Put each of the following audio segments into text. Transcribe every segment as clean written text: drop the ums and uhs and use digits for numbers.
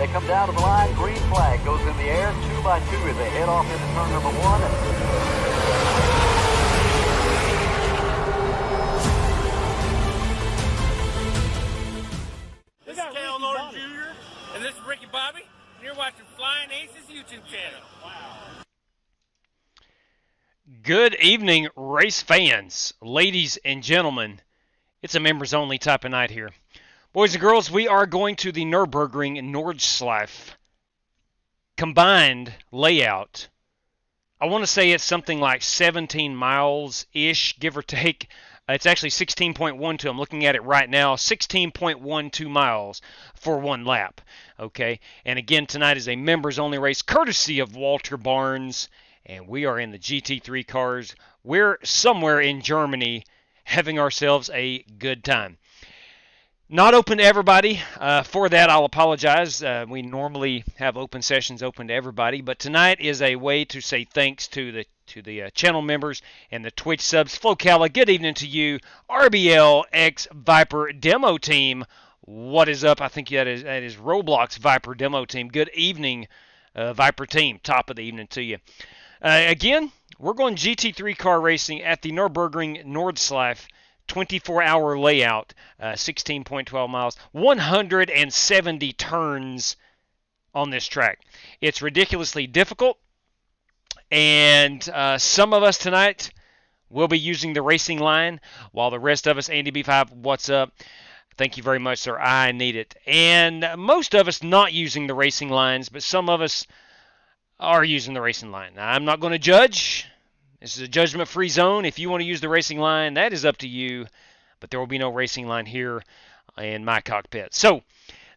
They come down to the line, green flag goes in the air, 2 by 2 as they head off into turn number 1. This is Cal Norton Jr. and this is Ricky Bobby, and you're watching Flying Aces YouTube channel. Wow. Good evening, race fans, ladies and gentlemen. It's a members-only type of night here. Boys and girls, we are going to the Nurburgring Nordschleife combined layout. I want to say it's something like 17 miles-ish, give or take. It's actually 16.12. I'm looking at it right now. 16.12 miles for one lap. Okay, and again, tonight is a members-only race courtesy of Walter Barnes, and we are in the GT3 cars. We're somewhere in Germany having ourselves a good time. Not open to everybody. For that, I'll apologize. We normally have open sessions open to everybody, but tonight is a way to say thanks to the channel members and the Twitch subs. Flocala, good evening to you. RBL X Viper Demo Team, what is up? I think that is Roblox Viper Demo Team. Good evening, Viper Team. Top of the evening to you. Again, we're going GT3 car racing at the Nürburgring Nordschleife. 24-hour layout, 16.12 miles, 170 turns on this track. It's ridiculously difficult, and some of us tonight will be using the racing line, while the rest of us, Andy B5, what's up? Thank you very much, sir. I need it. And most of us not using the racing lines, but some of us are using the racing line. Now, I'm not going to judge. This is a judgment-free zone. If you want to use the racing line, that is up to you. But there will be no racing line here in my cockpit. So,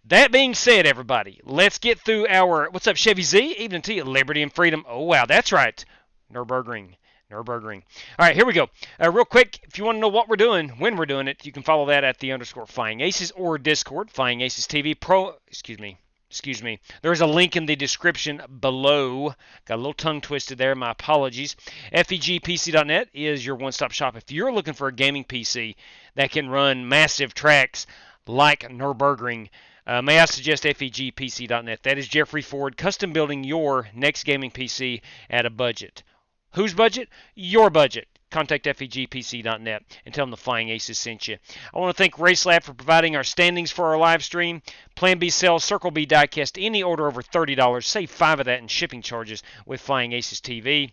that being said, everybody, let's get through our... What's up, Chevy Z? Evening to you. Liberty and freedom. Oh, wow, that's right. Nürburgring. All right, here we go. Real quick, if you want to know what we're doing, when we're doing it, you can follow that at the _Flying Aces or Discord, FlyingAcesTV Pro... Excuse me. There's a link in the description below. Got a little tongue twisted there. My apologies. FEGPC.net is your one-stop shop if you're looking for a gaming PC that can run massive tracks like Nürburgring. May I suggest FEGPC.net? That is Jeffrey Ford, custom building your next gaming PC at a budget. Whose budget? Your budget. Contact FEGPC.net and tell them the Flying Aces sent you. I want to thank RaceLab for providing our standings for our live stream. Plan B sells Circle B diecast any order over $30. Save 5 of that in shipping charges with Flying Aces TV.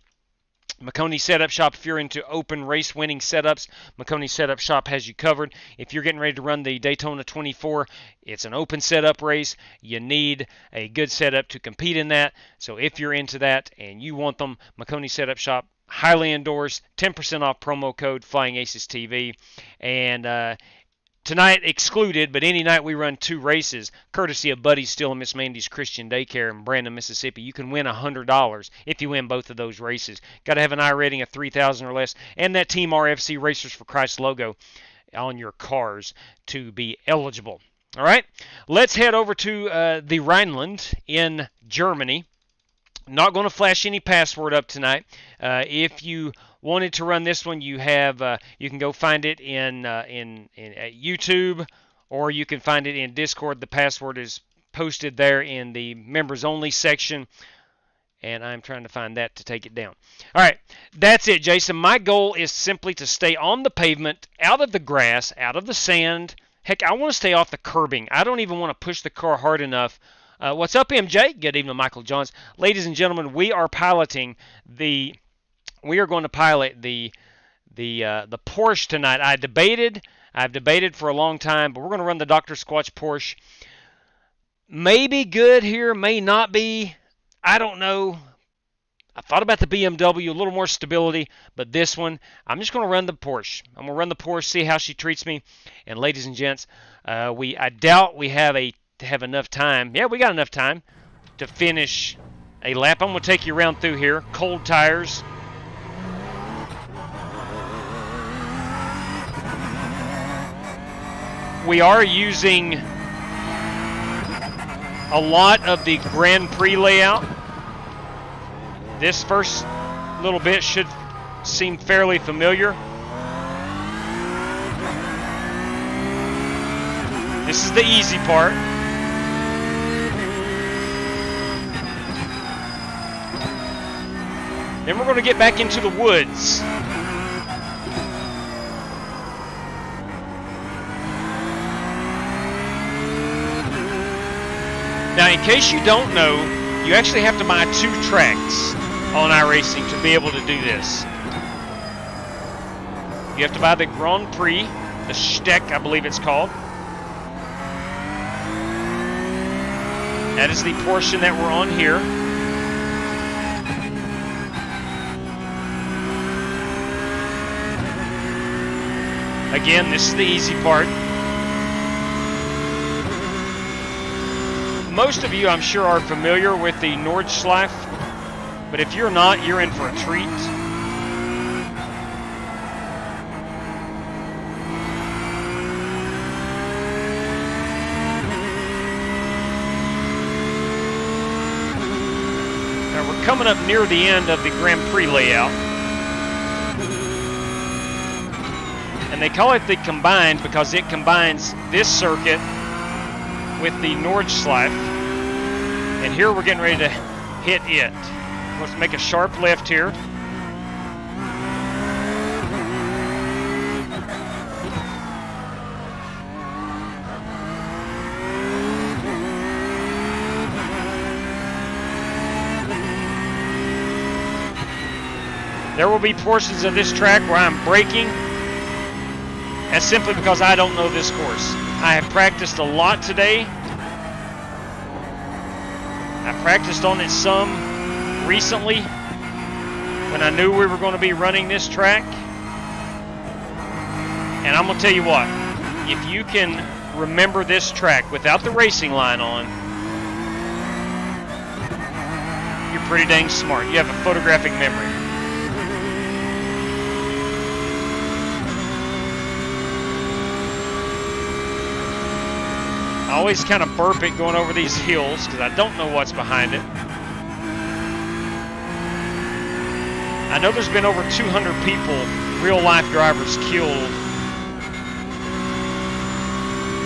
McConey Setup Shop, if you're into open race winning setups, McConey Setup Shop has you covered. If you're getting ready to run the Daytona 24, it's an open setup race. You need a good setup to compete in that. So if you're into that and you want them, McConey Setup Shop, highly endorsed, 10% off promo code FlyingAcesTV. And tonight excluded, but any night we run 2 races, courtesy of Buddy Steele and Miss Mandy's Christian Daycare in Brandon, Mississippi. You can win $100 if you win both of those races. Got to have an I rating of 3,000 or less, and that Team RFC Racers for Christ logo on your cars to be eligible. All right, let's head over to the Rhineland in Germany. Not going to flash any password up tonight. If you wanted to run this one, you have you can go find it in YouTube, or you can find it in Discord. The password is posted there in the members only section, and I'm trying to find that to take it down. All right, that's it, Jason. My goal is simply to stay on the pavement, out of the grass, out of the sand. Heck, I want to stay off the curbing. I don't even want to push the car hard enough. What's up, MJ? Good evening, Michael Johns. Ladies and gentlemen, we are piloting the. We are going to pilot the Porsche tonight. I've debated for a long time, but we're going to run the Dr. Squatch Porsche. May be good here, may not be. I don't know. I thought about the BMW, a little more stability, but this one, I'm just going to run the Porsche. I'm going to run the Porsche, see how she treats me. And ladies and gents, I doubt we have enough time. Yeah, we got enough time to finish a lap. I'm going to take you around through here. Cold tires. We are using a lot of the Grand Prix layout. This first little bit should seem fairly familiar. This is the easy part. Then we're going to get back into the woods. Now, in case you don't know, you actually have to buy 2 tracks on iRacing to be able to do this. You have to buy the Grand Prix, the Steck, I believe it's called. That is the portion that we're on here. Again, this is the easy part. Most of you, I'm sure, are familiar with the Nordschleife, but if you're not, you're in for a treat. Now we're coming up near the end of the Grand Prix layout. And they call it the Combined because it combines this circuit with the Nordschleife, and here we're getting ready to hit it. Let's make a sharp left here. There will be portions of this track where I'm braking. That's simply because I don't know this course. I have practiced a lot today. I practiced on it some recently when I knew we were going to be running this track. And I'm going to tell you what, if you can remember this track without the racing line on, you're pretty dang smart. You have a photographic memory. I always kind of burp it going over these hills because I don't know what's behind it. I know there's been over 200 people, real life drivers, killed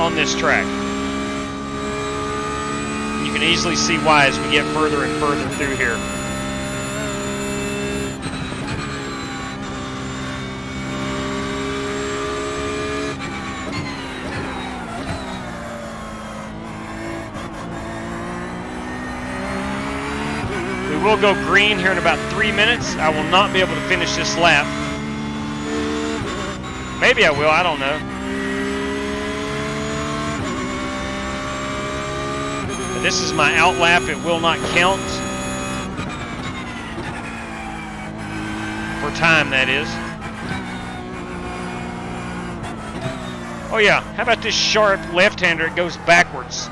on this track. You can easily see why as we get further and further through here. We'll go green here in about 3 minutes. I will not be able to finish this lap. Maybe I will, I don't know. But this is my out lap. It will not count. For time, that is. Oh yeah, how about this sharp left-hander? It goes backwards.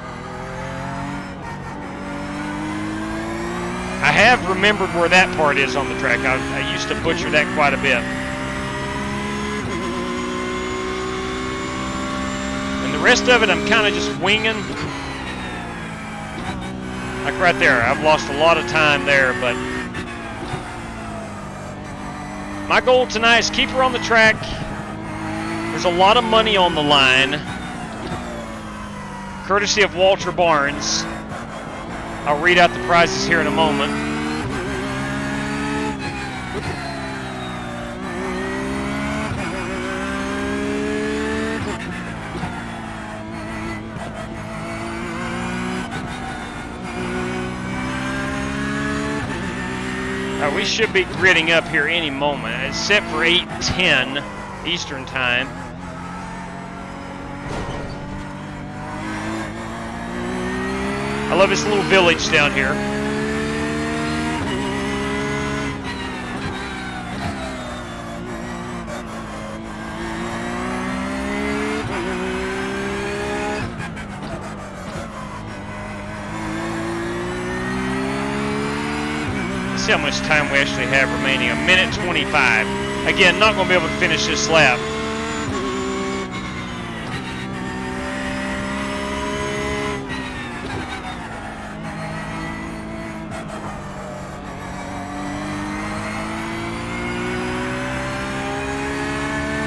I have remembered where that part is on the track. I used to butcher that quite a bit. And the rest of it, I'm kind of just winging. Like right there, I've lost a lot of time there, but my goal tonight is keep her on the track. There's a lot of money on the line, courtesy of Walter Barnes. I'll read out the prizes here in a moment. We should be gridding up here any moment. It's set for 8:10 Eastern Time. I love this little village down here. Let's see how much time we actually have remaining. 1:25. Again, not going to be able to finish this lap.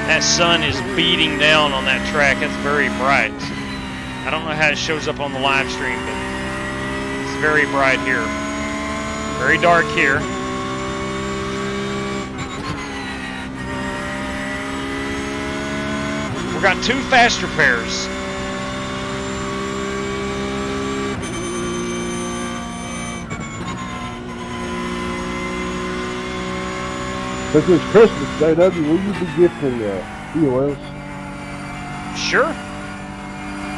That sun is beating down on that track. It's very bright. I don't know how it shows up on the live stream, but it's very bright here. Very dark here. We've got 2 faster pairs. Since it's Christmas, JW, will you be gifting POS? Sure.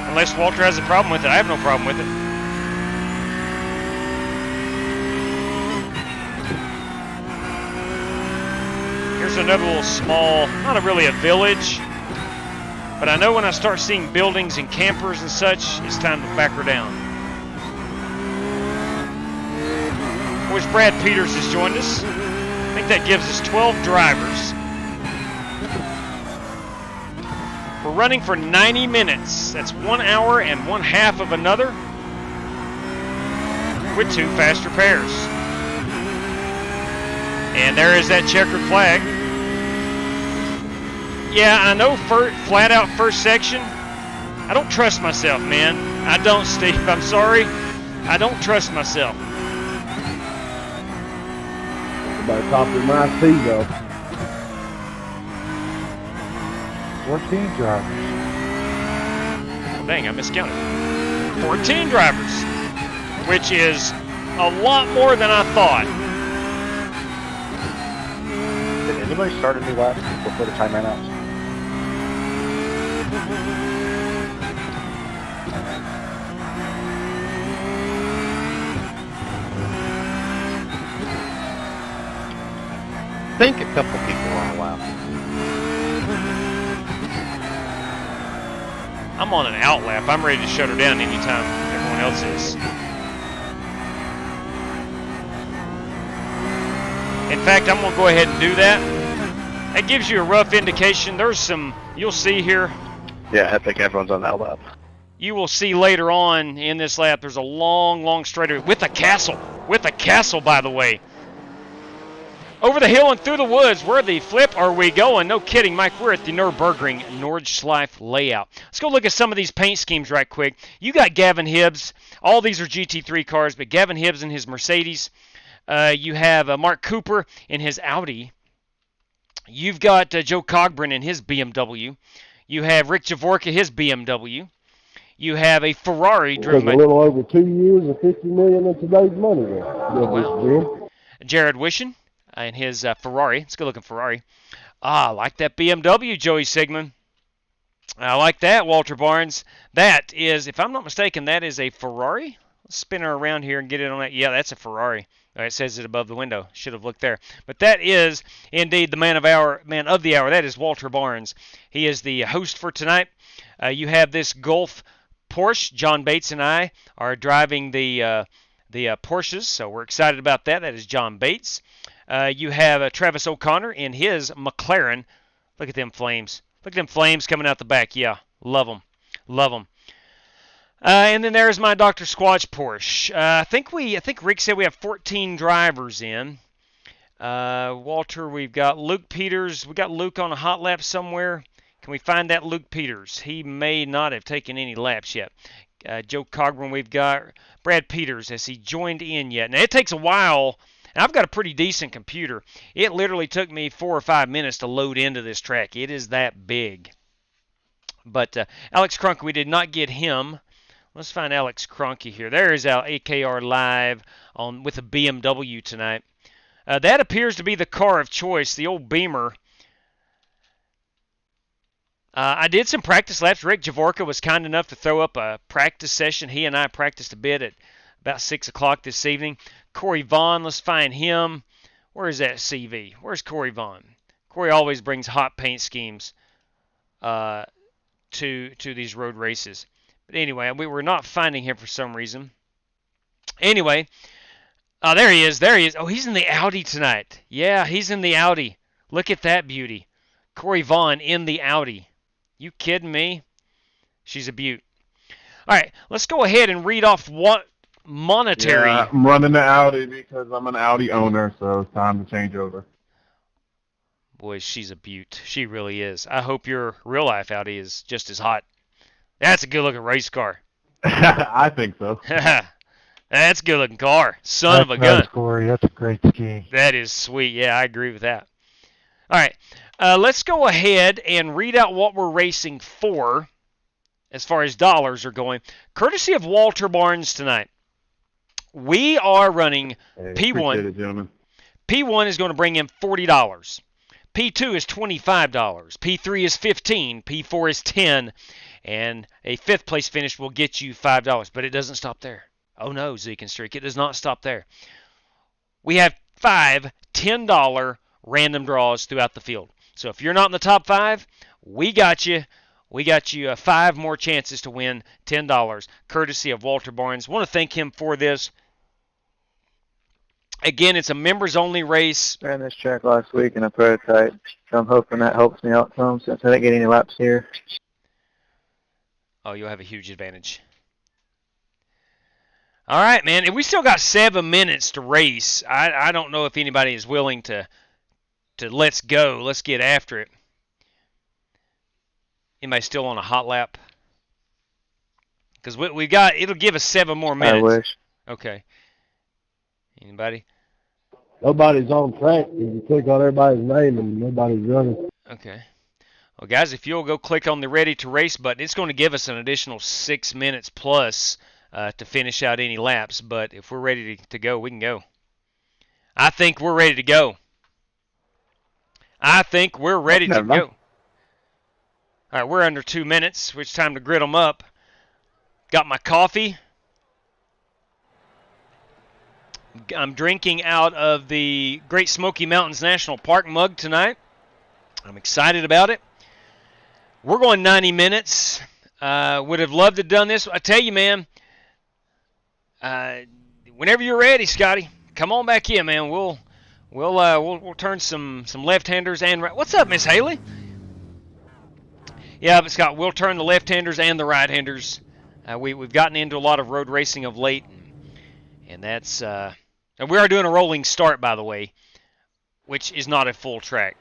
Unless Walter has a problem with it. I have no problem with it. Here's another little small, not really a village, but I know when I start seeing buildings and campers and such, it's time to back her down. Of course, Brad Peters has joined us. I think that gives us 12 drivers. We're running for 90 minutes. That's 1 hour and 1/2 of another with 2 faster pairs. And there is that checkered flag. Yeah, I know flat out first section. I don't trust myself, man. I don't, Steve. I'm sorry. I don't trust myself. About top of my seat, though. 14 drivers. Oh, dang, I miscounted. 14 drivers, which is a lot more than I thought. Did anybody start a new lap before the time ran out? I think a couple people were on a lap. I'm on an out lap. I'm ready to shut her down anytime everyone else is. In fact, I'm going to go ahead and do that. That gives you a rough indication. There's some, you'll see here. Yeah, I think everyone's on that lap. You will see later on in this lap, there's a long, long straightaway with a castle. With a castle, by the way. Over the hill and through the woods. Where the flip are we going? No kidding, Mike. We're at the Nurburgring Nordschleife layout. Let's go look at some of these paint schemes right quick. You got Gavin Hibbs. All these are GT3 cars, but Gavin Hibbs in his Mercedes. You have Mark Cooper in his Audi. You've got Joe Cogburn in his BMW. You have Rick Javorka, his BMW. You have a Ferrari driven by... a little over 2 years and $50 million in today's money there. Wow. Jared Wishon in his Ferrari. It's a good-looking Ferrari. I like that BMW, Joey Sigmund. I like that, Walter Barnes. That is, if I'm not mistaken, that is a Ferrari. Let's spin her around here and get it on that. Yeah, that's a Ferrari. It says it above the window. Should have looked there. But that is indeed the man of the hour. That is Walter Barnes. He is the host for tonight. You have this Golf Porsche. John Bates and I are driving the Porsches, so we're excited about that. That is John Bates. You have Travis O'Connor in his McLaren. Look at them flames. Look at them flames coming out the back. Yeah, love them. Love them. And then there's my Dr. Squatch Porsche. I think Rick said we have 14 drivers in. Walter, we've got Luke Peters. We got Luke on a hot lap somewhere. Can we find that Luke Peters? He may not have taken any laps yet. Joe Cogburn, we've got Brad Peters. Has he joined in yet? Now, it takes a while. And I've got a pretty decent computer. It literally took me 4 or 5 minutes to load into this track. It is that big. But Alex Crunk, we did not get him. Let's find Alex Cronky here. There is our AKR Live with a BMW tonight. That appears to be the car of choice, the old Beamer. I did some practice laps. Rick Javorka was kind enough to throw up a practice session. He and I practiced a bit at about 6 o'clock this evening. Corey Vaughn, let's find him. Where is that CV? Where's Corey Vaughn? Corey always brings hot paint schemes to these road races. But anyway, we were not finding him for some reason. Anyway, there he is. There he is. Oh, he's in the Audi tonight. Yeah, he's in the Audi. Look at that beauty. Corey Vaughn in the Audi. You kidding me? She's a beaut. All right, let's go ahead and read off what monetary. Yeah, I'm running the Audi because I'm an Audi owner, so it's time to change over. Boy, she's a beaut. She really is. I hope your real-life Audi is just as hot. That's a good-looking race car. I think so. That's a good-looking car. Son of a gun. Corey. That's a great ski. That is sweet. Yeah, I agree with that. All right, let's go ahead and read out what we're racing for as far as dollars are going. Courtesy of Walter Barnes tonight. We are running P1. Appreciate it, gentlemen. P1 is going to bring in $40. P2 is $25. P3 is $15. P4 is $10. And a 5th place finish will get you $5. But it doesn't stop there. Oh no, Zeke and Streak. It does not stop there. We have 5 $10 random draws throughout the field. So if you're not in the top 5, we got you. We got you 5 more chances to win $10, courtesy of Walter Barnes. I want to thank him for this. Again, it's a members-only race. Ran this track last week in a prototype, so I'm hoping that helps me out some since I didn't get any laps here. Oh, you'll have a huge advantage. All right, man. And we still got 7 minutes to race. I don't know if anybody is willing to let's go. Let's get after it. Anybody still on a hot lap? Because we got, it'll give us 7 more minutes. I wish. Okay. Anybody? Nobody's on track. You click on everybody's name and nobody's running. Okay. Well, guys, if you'll go click on the Ready to Race button, it's going to give us an additional 6 minutes plus to finish out any laps. But if we're ready to go, we can go. I think we're ready to go. I think we're ready to go. All right, we're under 2 minutes, which time to grid them up. Got my coffee. I'm drinking out of the Great Smoky Mountains National Park mug tonight. I'm excited about it. We're going 90 minutes. Would have loved to have done this. I tell you, man, whenever you're ready, Scotty, come on back in, man. We'll turn some left-handers and right. What's up, Miss Haley? Yeah, but Scott, we'll turn the left-handers and the right-handers. We've gotten into a lot of road racing of late, and that's and we are doing a rolling start, by the way, which is not a full track.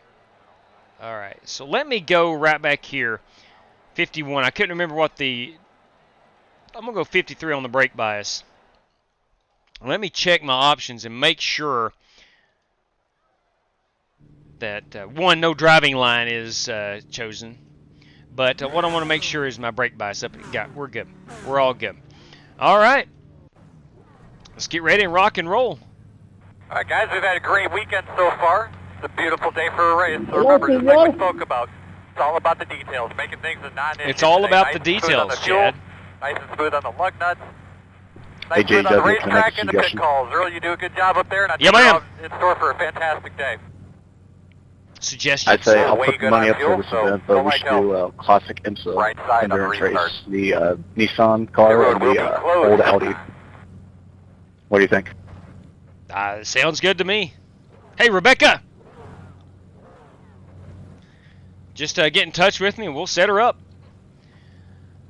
All right, so let me go right back here. 51. I couldn't remember what I'm gonna go 53 on the brake bias. Let me check my options and make sure that one, no driving line is chosen. But what I want to make sure is my brake bias up. We're good. We're all good. All right. Let's get ready and rock and roll. All right, guys, we've had a great weekend so far. It's a beautiful day for a race. So remember, just like we spoke about, it's all about the details, making things a non-issue. It's all about nice the details, the fuel, Chad. Nice and smooth on the lug nuts. Nice Hey, and smooth on the JW, can I racetrack make a and the pit suggestion? calls. Earl, you do a good job up there, and I Yeah, think we're ma'am. all in store for a fantastic day. Suggestions. I'd say So I'll way put good money on up for fuel, this so event, but don't we like should do a classic IMSA Right side on the endurance race. restart. The Nissan The car road and will be the closed. old Audi. What do you think? Sounds good to me. Hey, Rebecca. Just get in touch with me and we'll set her up.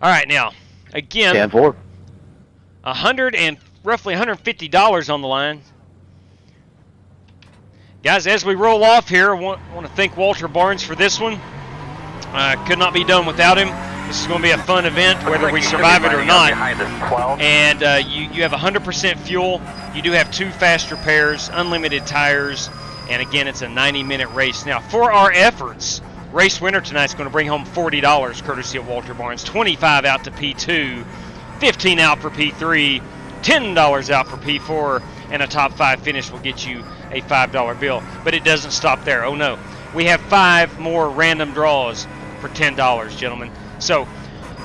All right, now, again, 10-4. roughly $150 on the line. Guys, as we roll off here, I want to thank Walter Barnes for this one. Could not be done without him. This is going to be a fun event, whether we survive it or not. And you have 100% fuel. You do have 2 fast repairs, unlimited tires, and again, it's a 90-minute race. Now, for our efforts, race winner tonight is going to bring home $40, courtesy of Walter Barnes. $25 out to P2, $15 out for P3, $10 out for P4, and a top 5 finish will get you a $5 bill. But it doesn't stop there. Oh no, we have 5 more random draws for $10, gentlemen. So,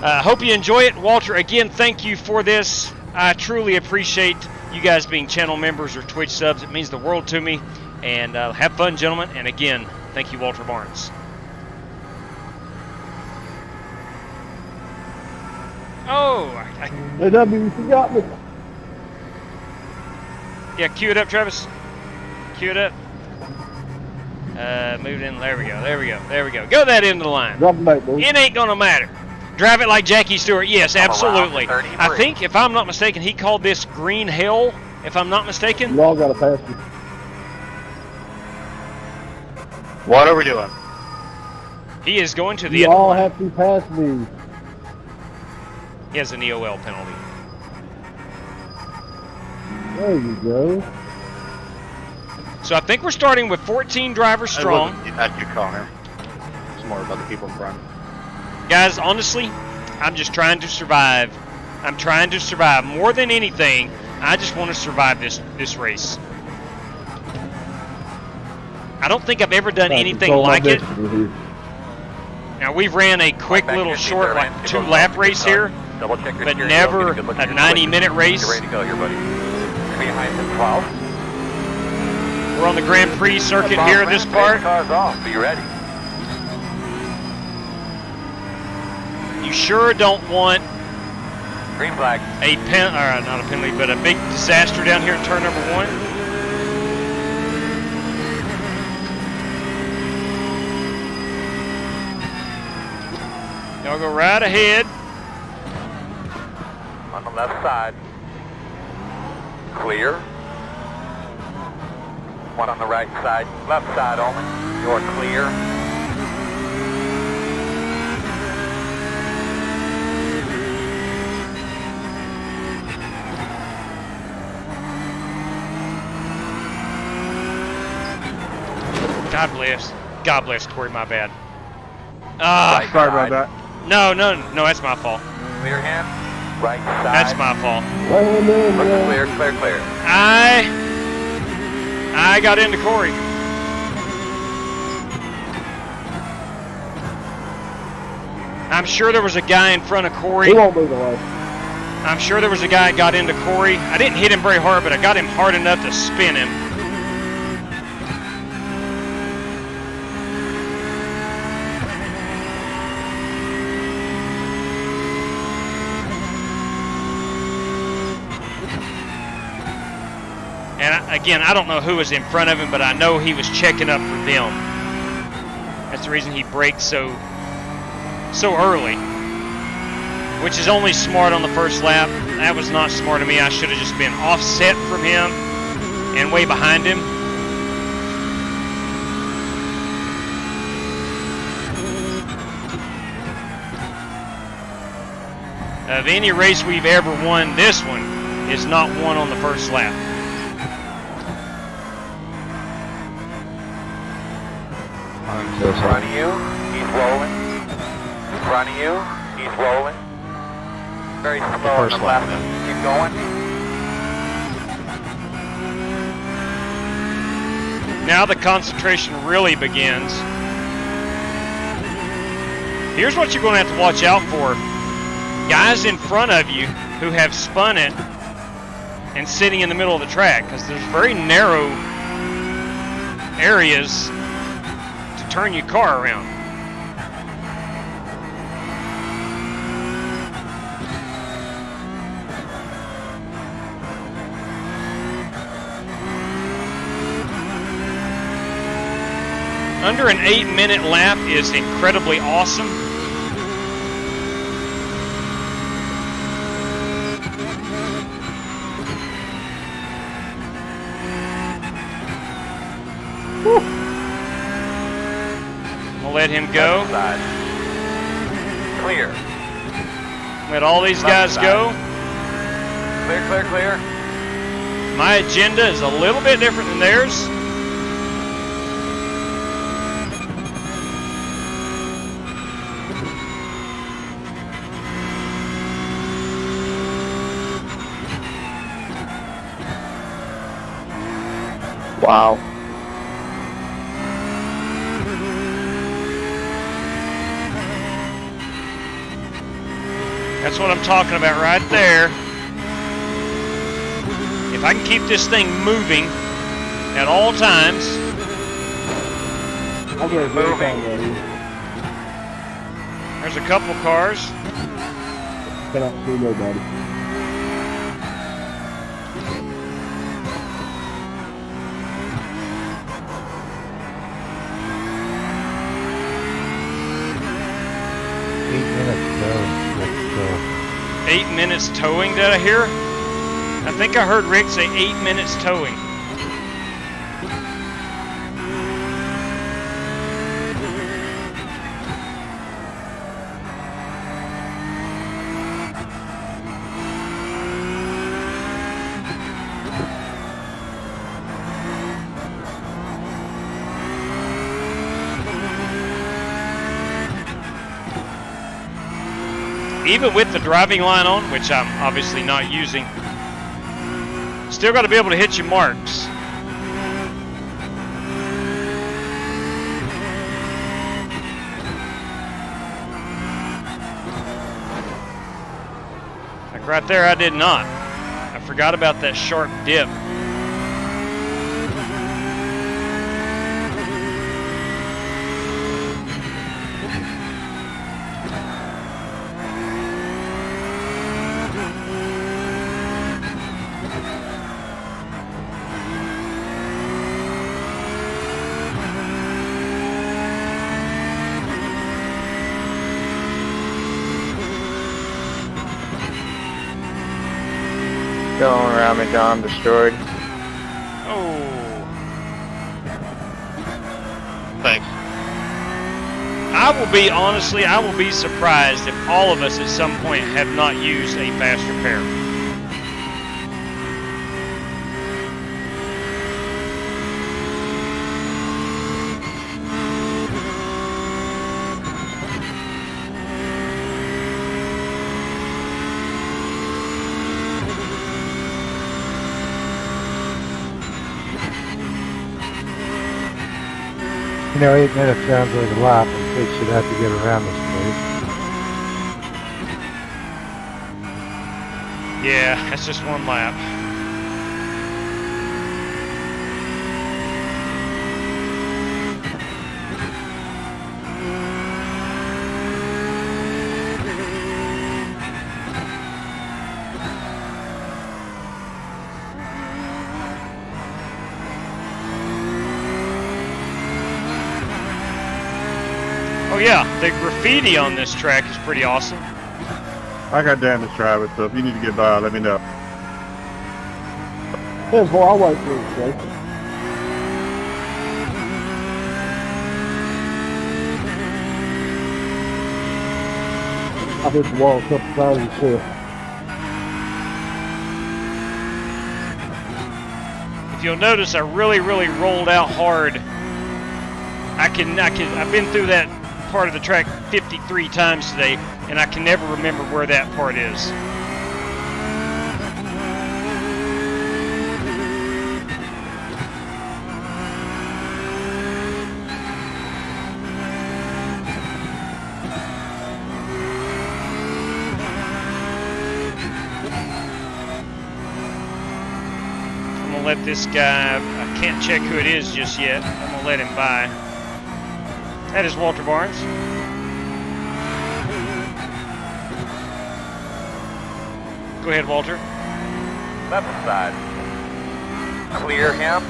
hope you enjoy it. Walter, again, thank you for this. I truly appreciate you guys being channel members or Twitch subs. It means the world to me. And have fun, gentlemen. And again, thank you, Walter Barnes. Oh, Hey, W, you forgot me. yeah, cue it up, Travis. Cue it up. Move it in. There we go. There we go. There we go. Go that end of the line. Drop it back, boy. It ain't gonna matter. Drive it like Jackie Stewart. Yes, absolutely. around 33. I think, if I'm not mistaken, he called this green hell. If I'm not mistaken. You all gotta pass me. What are we doing? He is going to the You end. all have to pass me. He has an EOL penalty. There you go. So I think we're starting with 14 drivers strong. That's your Connor. It's more about the people in front. Guys, honestly, I'm just trying to survive. I'm trying to survive. More than anything, I just want to survive this race. I don't think I've ever done anything like it. Now, we've ran a quick little short, like 2-lap race here, but never a 90-minute race. You're ready to go here, buddy. Behind the 12. We're on the Grand Prix circuit here at this part. Cars off. Be ready. You sure don't want Green flag. not a penalty, but a big disaster down here at turn number 1. Y'all go right ahead. On the left side. Clear. One on the right side. Left side only. You're clear. God bless. God bless, Corey, my bad. Right Sorry side. about that. No, that's my fault. Clear him. Right side. That's my fault. Clear, clear, clear. I got into Corey. I'm sure there was a guy in front of Corey. He won't be the last. I'm sure there was a guy that got into Corey. I didn't hit him very hard, but I got him hard enough to spin him. And again, I don't know who was in front of him, but I know he was checking up for them. That's the reason he braked so early, which is only smart on the first lap. That was not smart of me. I should have just been offset from him and way behind him. Of any race we've ever won, this one is not won on the first lap. In front of you, he's rolling. In front of you, he's rolling. Very slow on the left. Keep going. Now the concentration really begins. Here's what you're going to have to watch out for. Guys in front of you who have spun it and sitting in the middle of the track, because there's very narrow areas to turn your car around. Under an 8-minute lap is incredibly awesome. We'll let him go. Clear. Let all these guys go. Clear, clear, clear. My agenda is a little bit different than theirs. Wow. That's what I'm talking about right there. If I can keep this thing moving at all times. I'm going to Moving. There's a couple cars. Cannot see nobody. Let's go. 8 minutes towing, did I hear? I think I heard Rick say 8 minutes towing. even with the driving line on, which I'm obviously not using, still got to be able to hit your marks. Like right there, I did not. I forgot about that sharp dip. Going around me, Dom, destroyed. Oh. Thanks. I will be surprised if all of us at some point have not used a fast repair. You know, 8 minutes sounds like a lot, but they should have to get around this place. Yeah, that's just one lap. Oh yeah, the graffiti on this track is pretty awesome. I got damage driving, so if you need to get by, let me know. Hey, boy, I'll wait for you, Jason. I've hit the wall a couple times before. If you'll notice, I really rolled out hard. I've been through that part of the track 53 times today, and I can never remember where that part is. I'm gonna let this guy, I can't check who it is just yet. I'm gonna let him by. That is Walter Barnes. Go ahead, Walter. Left side. Clear him.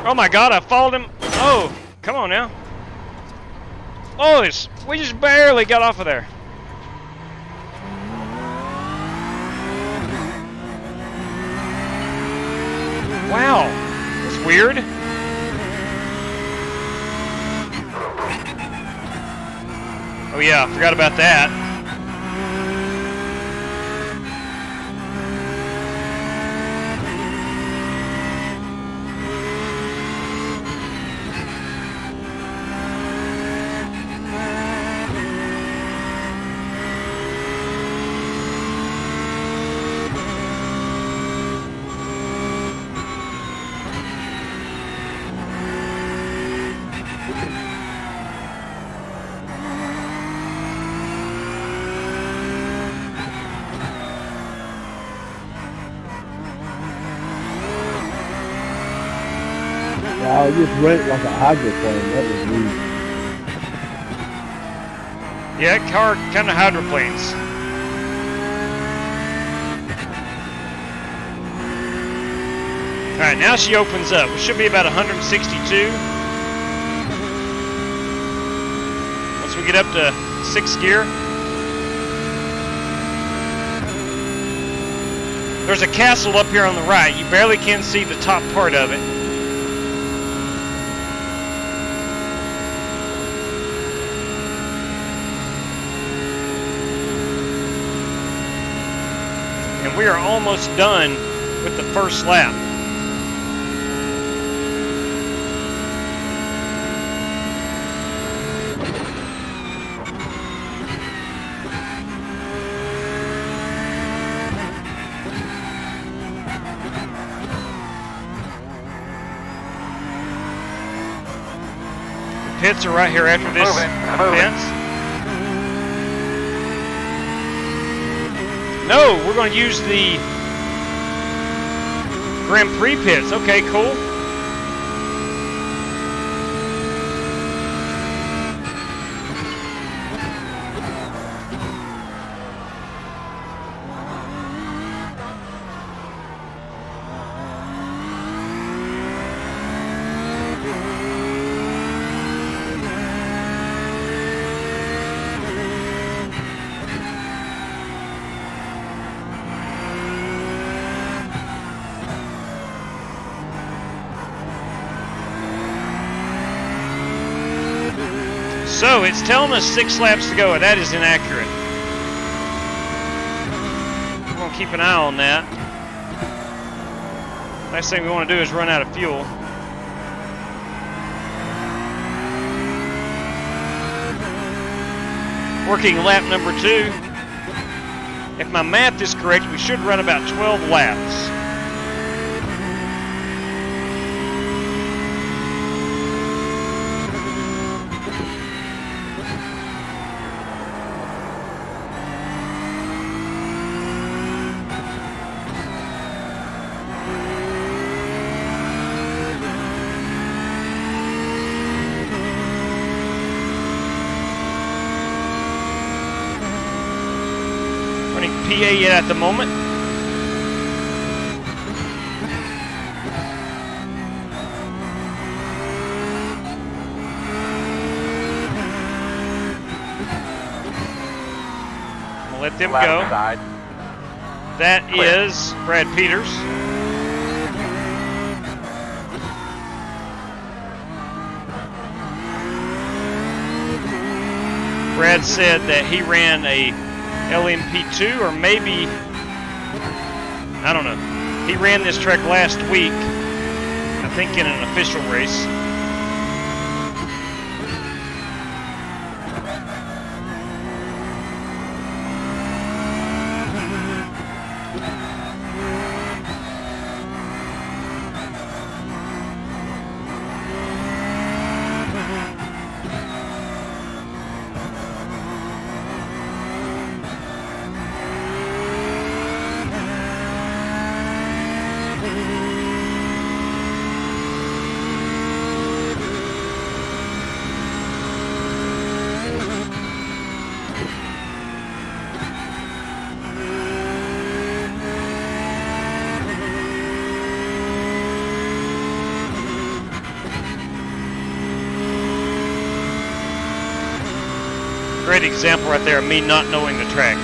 Oh my God, I followed him. Oh, come on now. Oh, we just barely got off of there. Wow, that's weird. Oh yeah, I forgot about that. Wow, it just wrecked like a hydroplane. That was weird. Yeah, car kind of hydroplanes. All right, now she opens up. We should be about 162. Once we get up to 6th gear. There's a castle up here on the right. You barely can see the top part of it. And we are almost done with the first lap. The pits are right here after this fence. No, we're going to use the Grand Prix pits. Okay, cool. So it's telling us 6 laps to go, and that is inaccurate. We're going to keep an eye on that. Last thing we want to do is run out of fuel. Working lap number 2. If my math is correct, we should run about 12 laps. PA yet at the moment. We'll let them go. Side. That is Brad Peters. Brad said that he ran a LMP2, or maybe, I don't know. He ran this track last week, I think in an official race. Great example right there of me not knowing the track.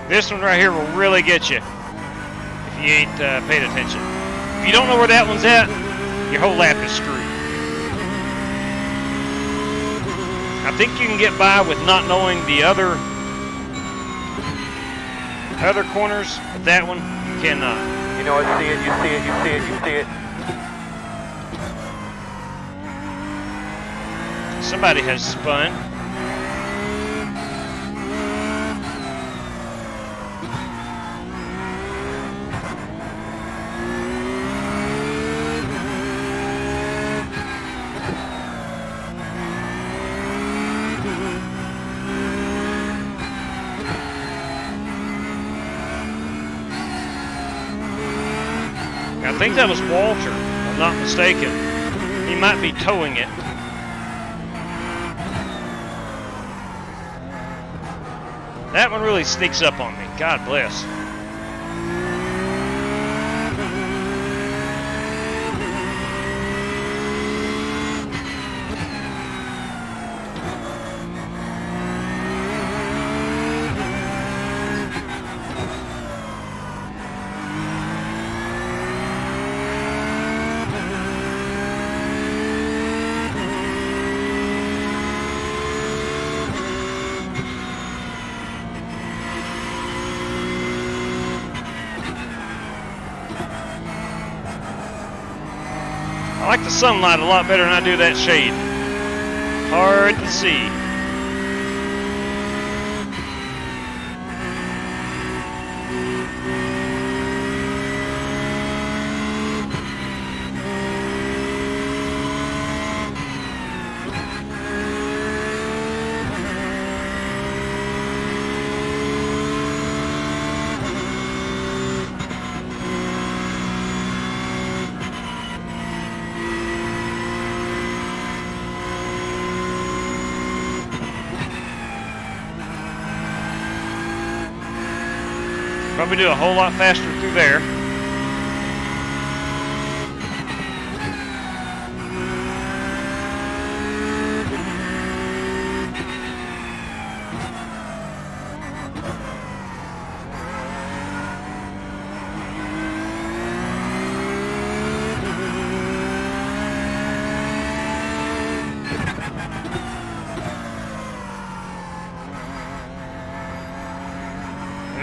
This one right here will really get you if you ain't paid attention. If you don't know where that one's at, your whole lap is screwed. I think you can get by with not knowing the other corners, but that one you cannot. You know what? See it. You see it. You see it. You see it. Somebody has spun. I think that was Walter, if I'm not mistaken. He might be towing it. That one really sneaks up on me. God bless. I like the sunlight a lot better than I do that shade. Hard to see. Probably do a whole lot faster through there.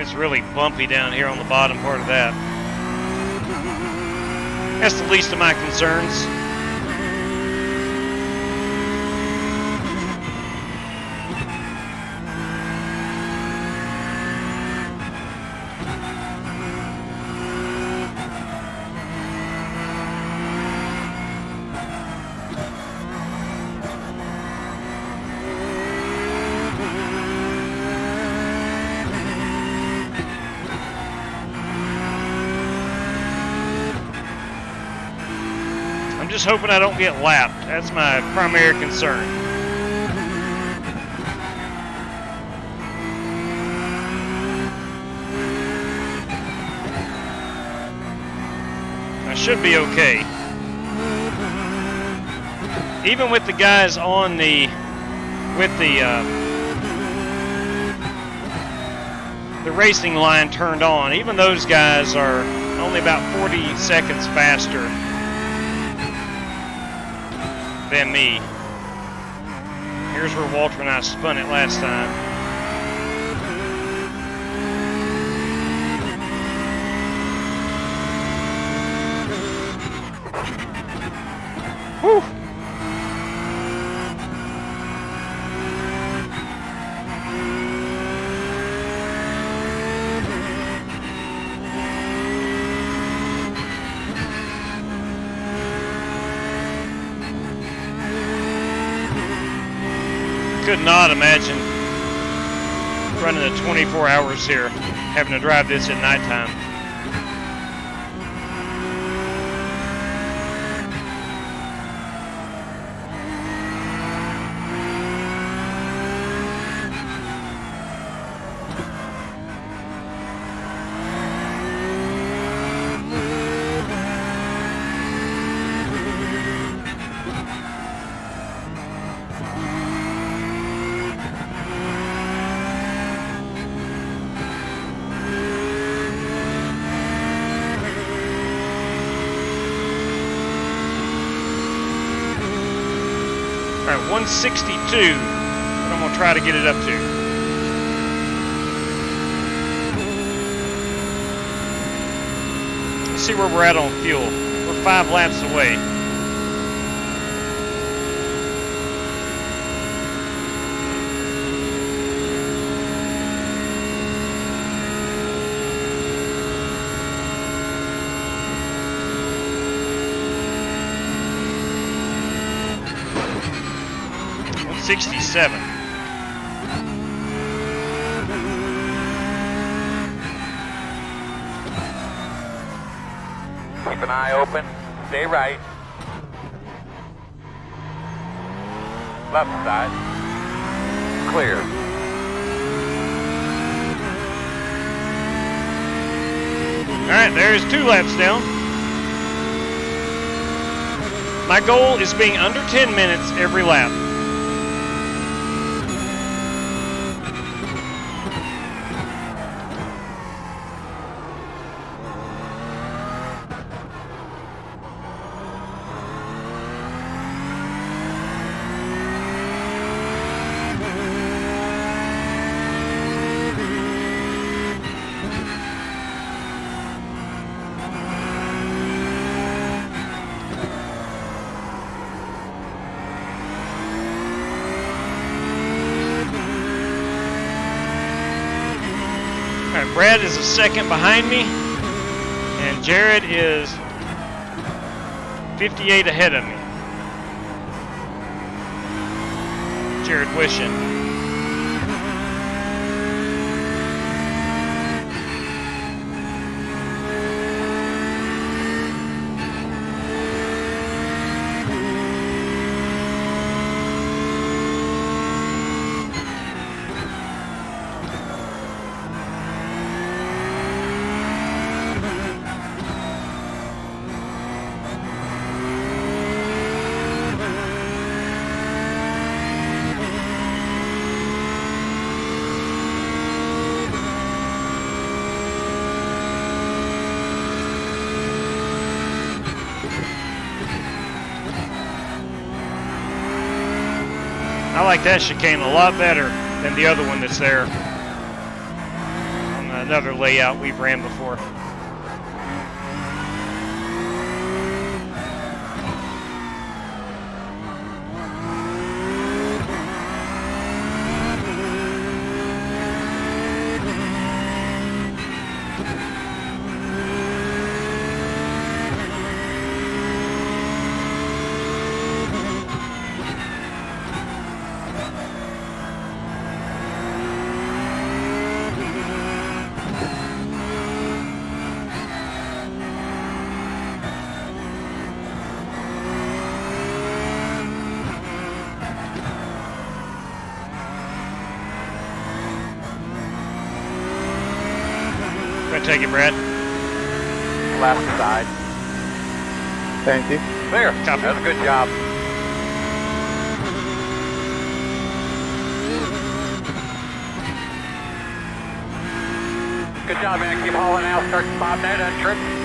It's really bumpy down here on the bottom part of that. That's the least of my concerns. Just hoping I don't get lapped. That's my primary concern. I should be okay. Even with the guys on the racing line turned on, even those guys are only about 40 seconds faster than me. Here's where Walter and I spun it last time. Whew. Could not imagine running the 24 hours here, having to drive this at nighttime. All right, 162, what I'm gonna try to get it up to. Let's see where we're at on fuel. We're 5 laps away. $67. Keep an eye open. Stay right. Left side. Clear. Alright, there's 2 laps down. My goal is being under 10 minutes every lap. Alright, Brad is a second behind me, and Jared is 58 ahead of me. Jared wishing. I like that chicane a lot better than the other one that's there on another layout we've ran before. Take it, Brad. Left side. Thank you. Clear. Copy. That's a good job. Good job, man. Keep hauling out. Start to spot that entrance.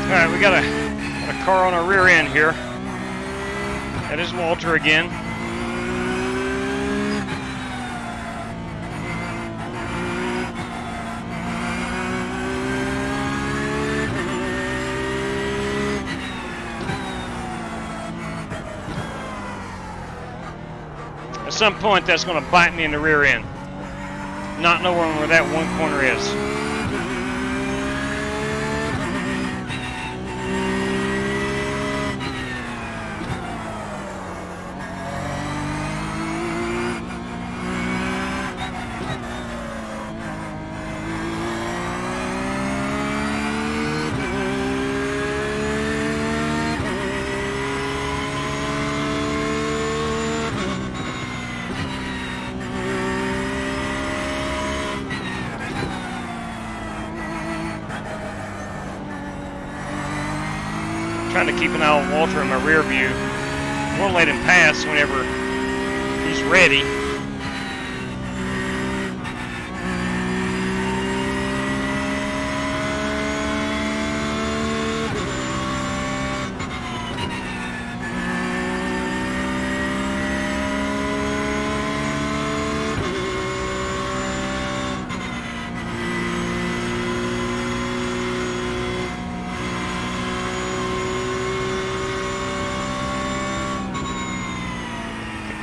Alright, we got a car on our rear end here. That is Walter again. At some point that's going to bite me in the rear end. Not knowing where that one corner is. trying to keep an eye on Walter in my rear view. I want to let him pass whenever he's ready.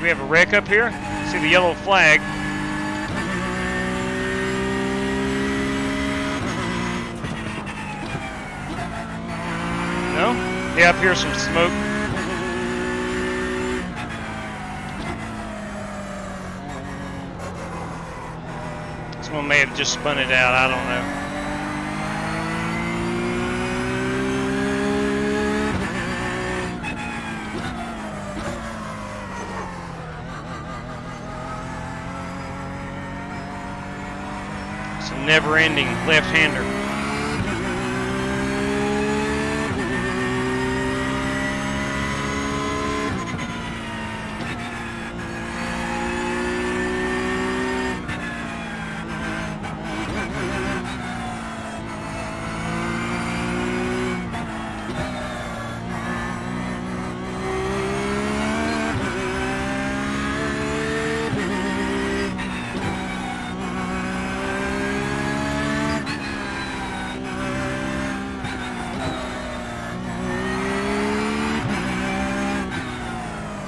We have a wreck up here. See the yellow flag. No? Yeah, up here's some smoke. Someone may have just spun it out. I don't know. Never-ending left-hander.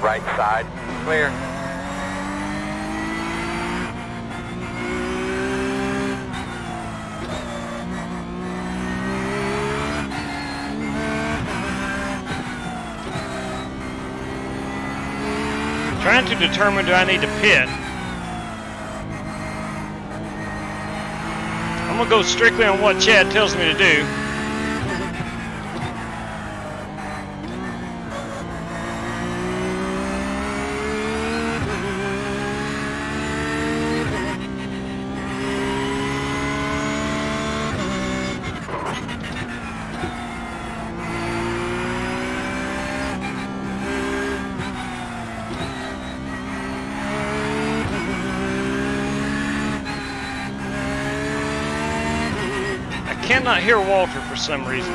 Right side, clear. Trying to determine, do I need to pit? I'm gonna go strictly on what Chad tells me to do. Cannot hear Walter for some reason.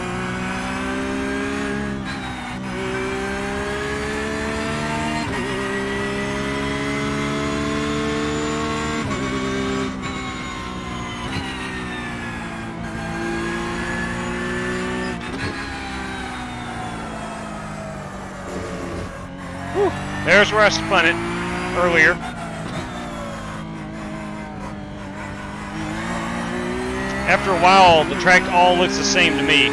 Whew. There's where I spun it earlier. After a while, the track all looks the same to me.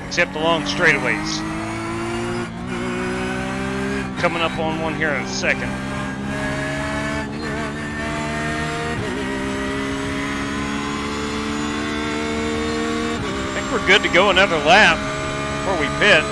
Except the long straightaways. Coming up on one here in a second. I think we're good to go another lap before we pit.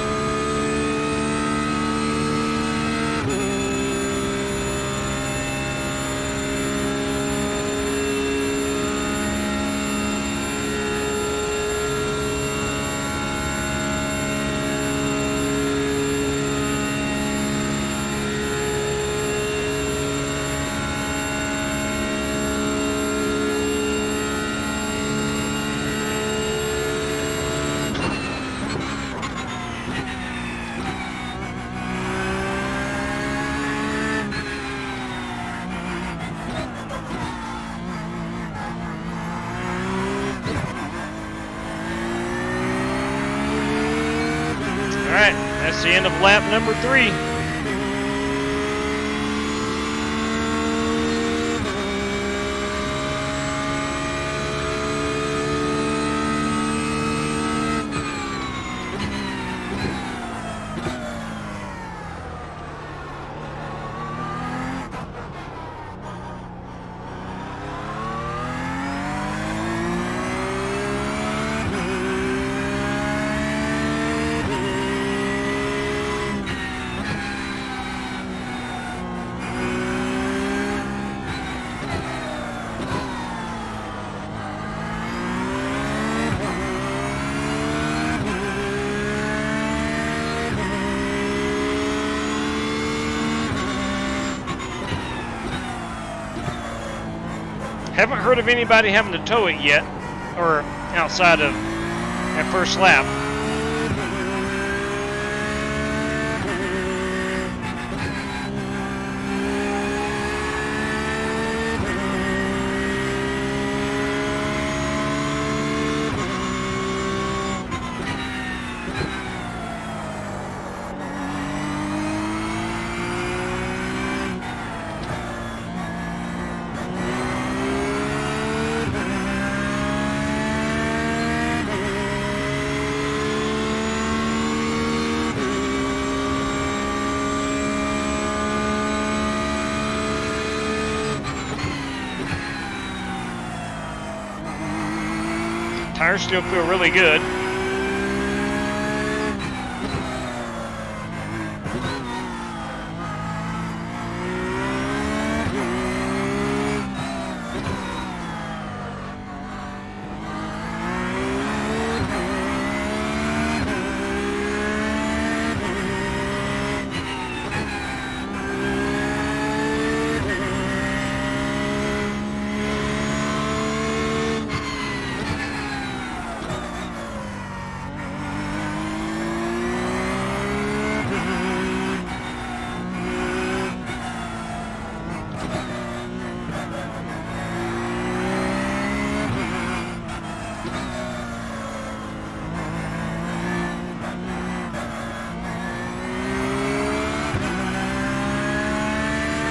Alright, that's the end of lap number 3. Haven't heard of anybody having to tow it yet, or outside of that first lap. Tires still feel really good.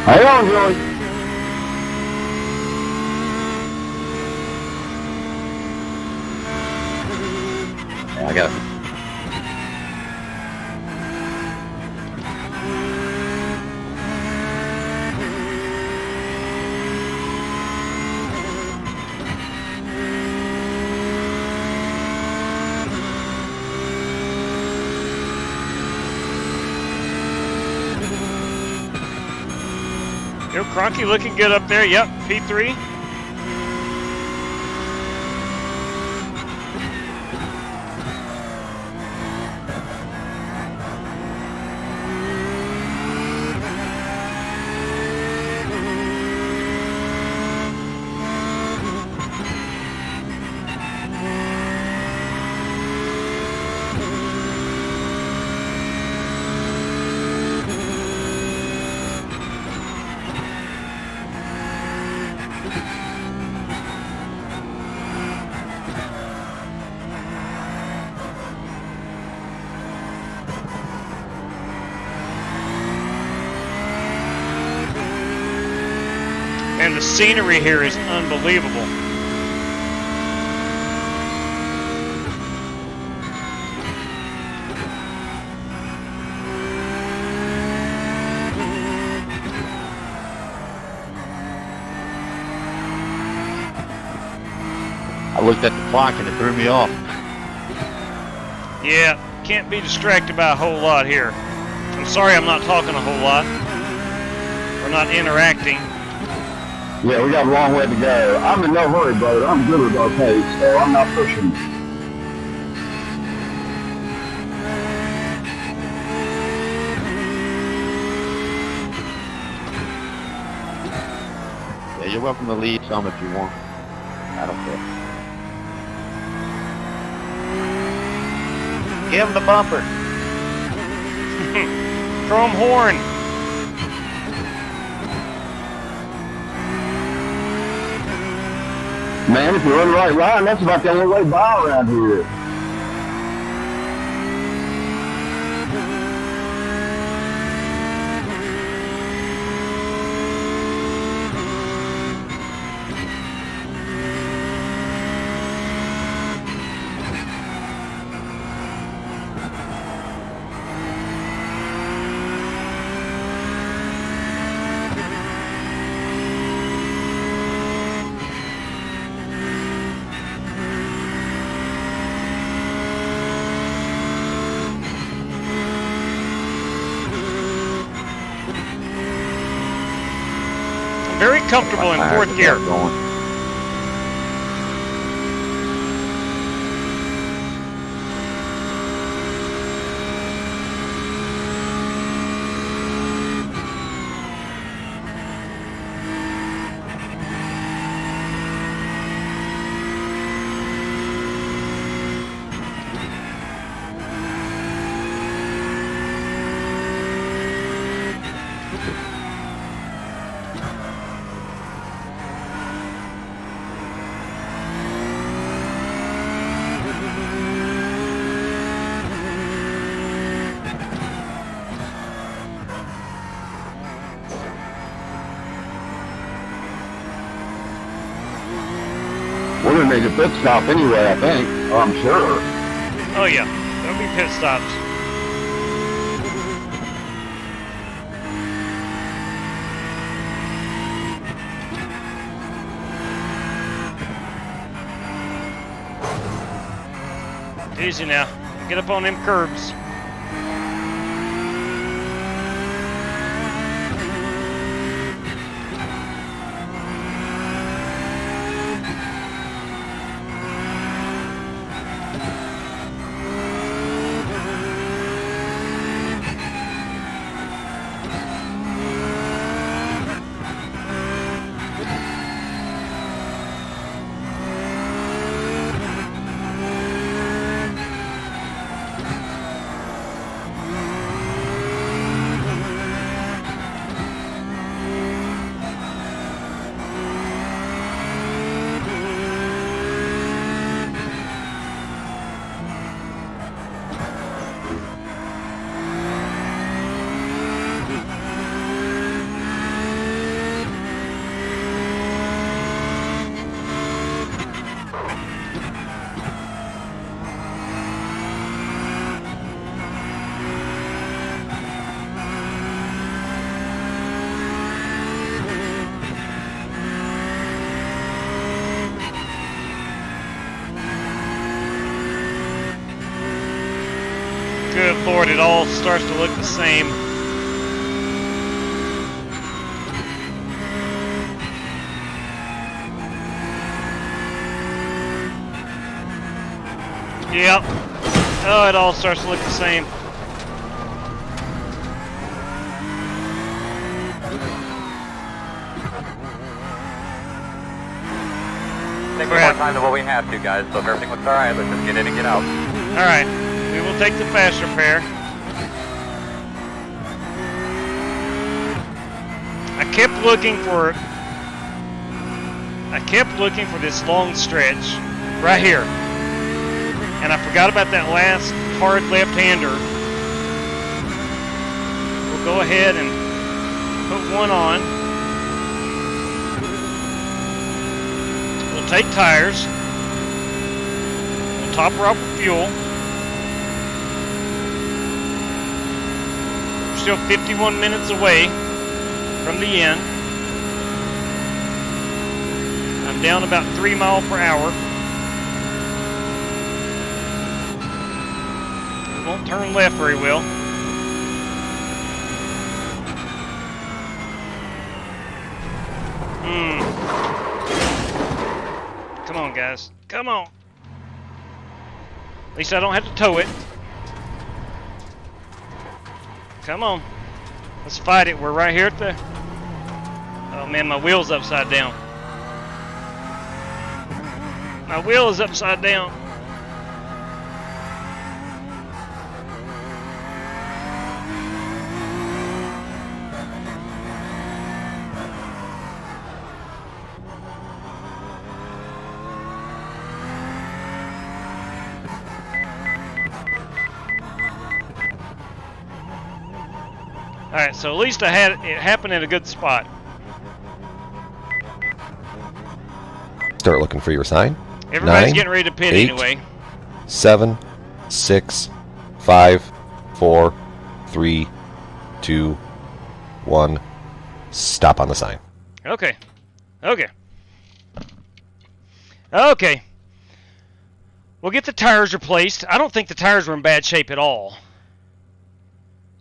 Hang on, Joey. Yeah, I got it. Yo, Cronky looking good up there. Yep, P3. And the scenery here is unbelievable. I looked at the clock and it threw me off. Yeah, can't be distracted by a whole lot here. I'm sorry I'm not talking a whole lot. We're not interacting. Yeah, we got a long way to go. I'm in no hurry, brother. I'm good with our pace, so I'm not pushing. Yeah, you're welcome to lead some if you want. I don't care. Give him the bumper. Chrome horn. Man, if you run right line, that's about the only way by around here. Very comfortable in fourth gear. We're gonna make a pit stop anyway, I think. Or I'm sure. Oh yeah, there'll be pit stops. Easy now. Get up on them curbs. Good Lord, it all starts to look the same. Yep. Oh, it all starts to look the same. Take more time than what we have to, guys. So if everything looks alright, let's just get in and get out. Alright, we will take the fast repair. I kept looking for this long stretch right here. And I forgot about that last hard left-hander. We'll go ahead and put one on. We'll take tires. We'll top her off with fuel. We're still 51 minutes away from the end. I'm down about 3 miles per hour. It won't turn left very well. Come on, guys. Come on. At least I don't have to tow it. Come on. Let's fight it. We're right here at the... Oh man, my wheel's upside down. My wheel is upside down. Alright, so at least I had it happen at a good spot. Start looking for your sign. Everybody's 9, getting ready to pit 8, anyway. 7, 6, 5, 4, 3, 2, 1. Stop on the sign. Okay. Okay. Okay. We'll get the tires replaced. I don't think the tires were in bad shape at all.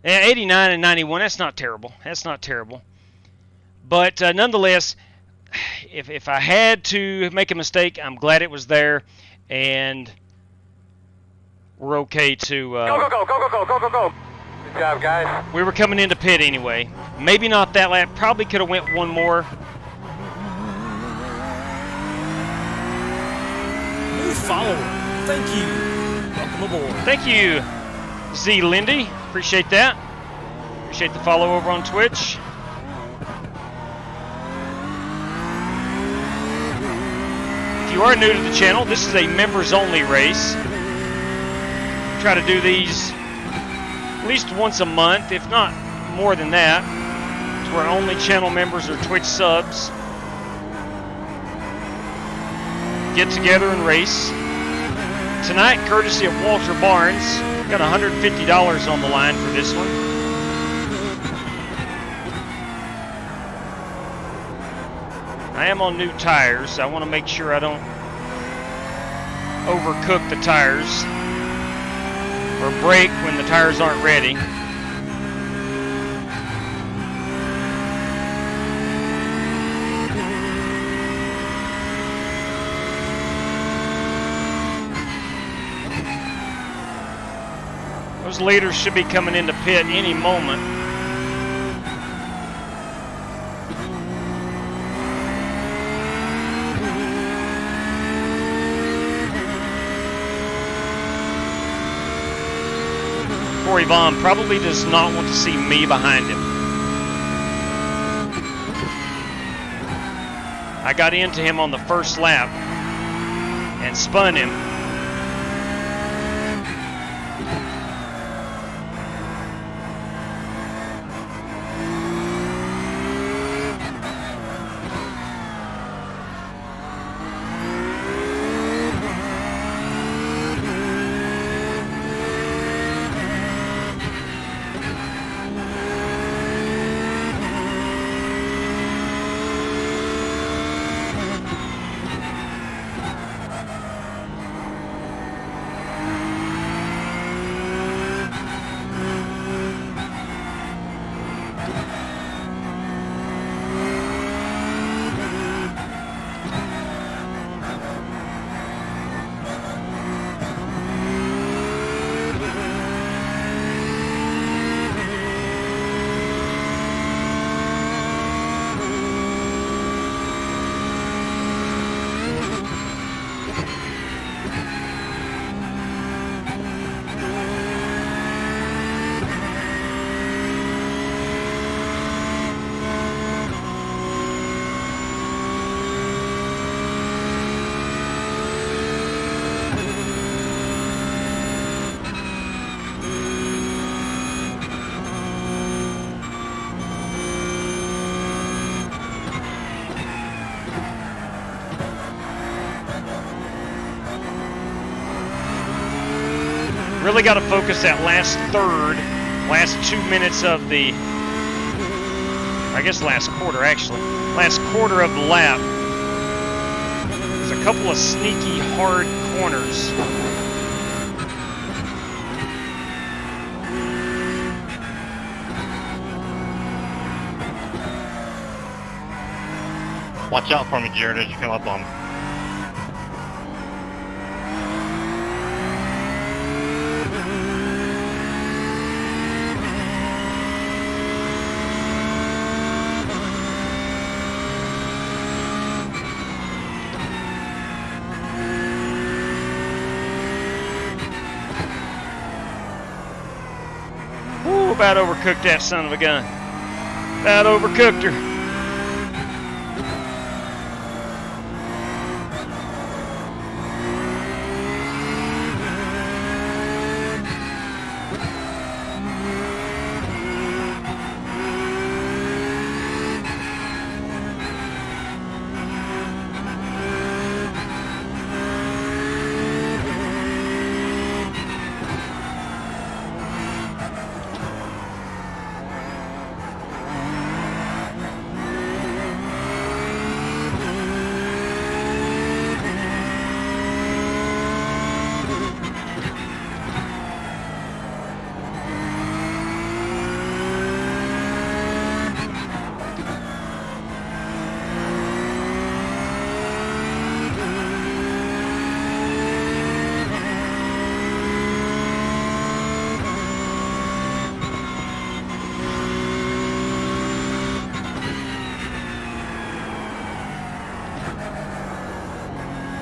Yeah, 89 and 91, that's not terrible. That's not terrible. But nonetheless, if I had to make a mistake, I'm glad it was there, and we're okay to... Go, go, go, go, go, go, go, go. Good job, guys. We were coming into pit anyway. Maybe not that lap. Probably could have went one more. New follower. Thank you. Welcome aboard. Thank you, Z Lindy. Appreciate that. Appreciate the follow over on Twitch. you are new to the channel, this is a members-only race. Try to do these at least once a month, if not more than that, to where only channel members or Twitch subs get together and race. Tonight, courtesy of Walter Barnes, got $150 on the line for this one. I am on new tires. I want to make sure I don't overcook the tires or brake when the tires aren't ready. Those leaders should be coming into pit any moment. Corey Vaughn probably does not want to see me behind him. I got into him on the first lap and spun him. Really got to focus that last third, last 2 minutes of the, I guess last quarter actually, last quarter of the lap. There's a couple of sneaky hard corners. Watch out for me, Jared, as you come up on me. About overcooked that son of a gun. About overcooked her.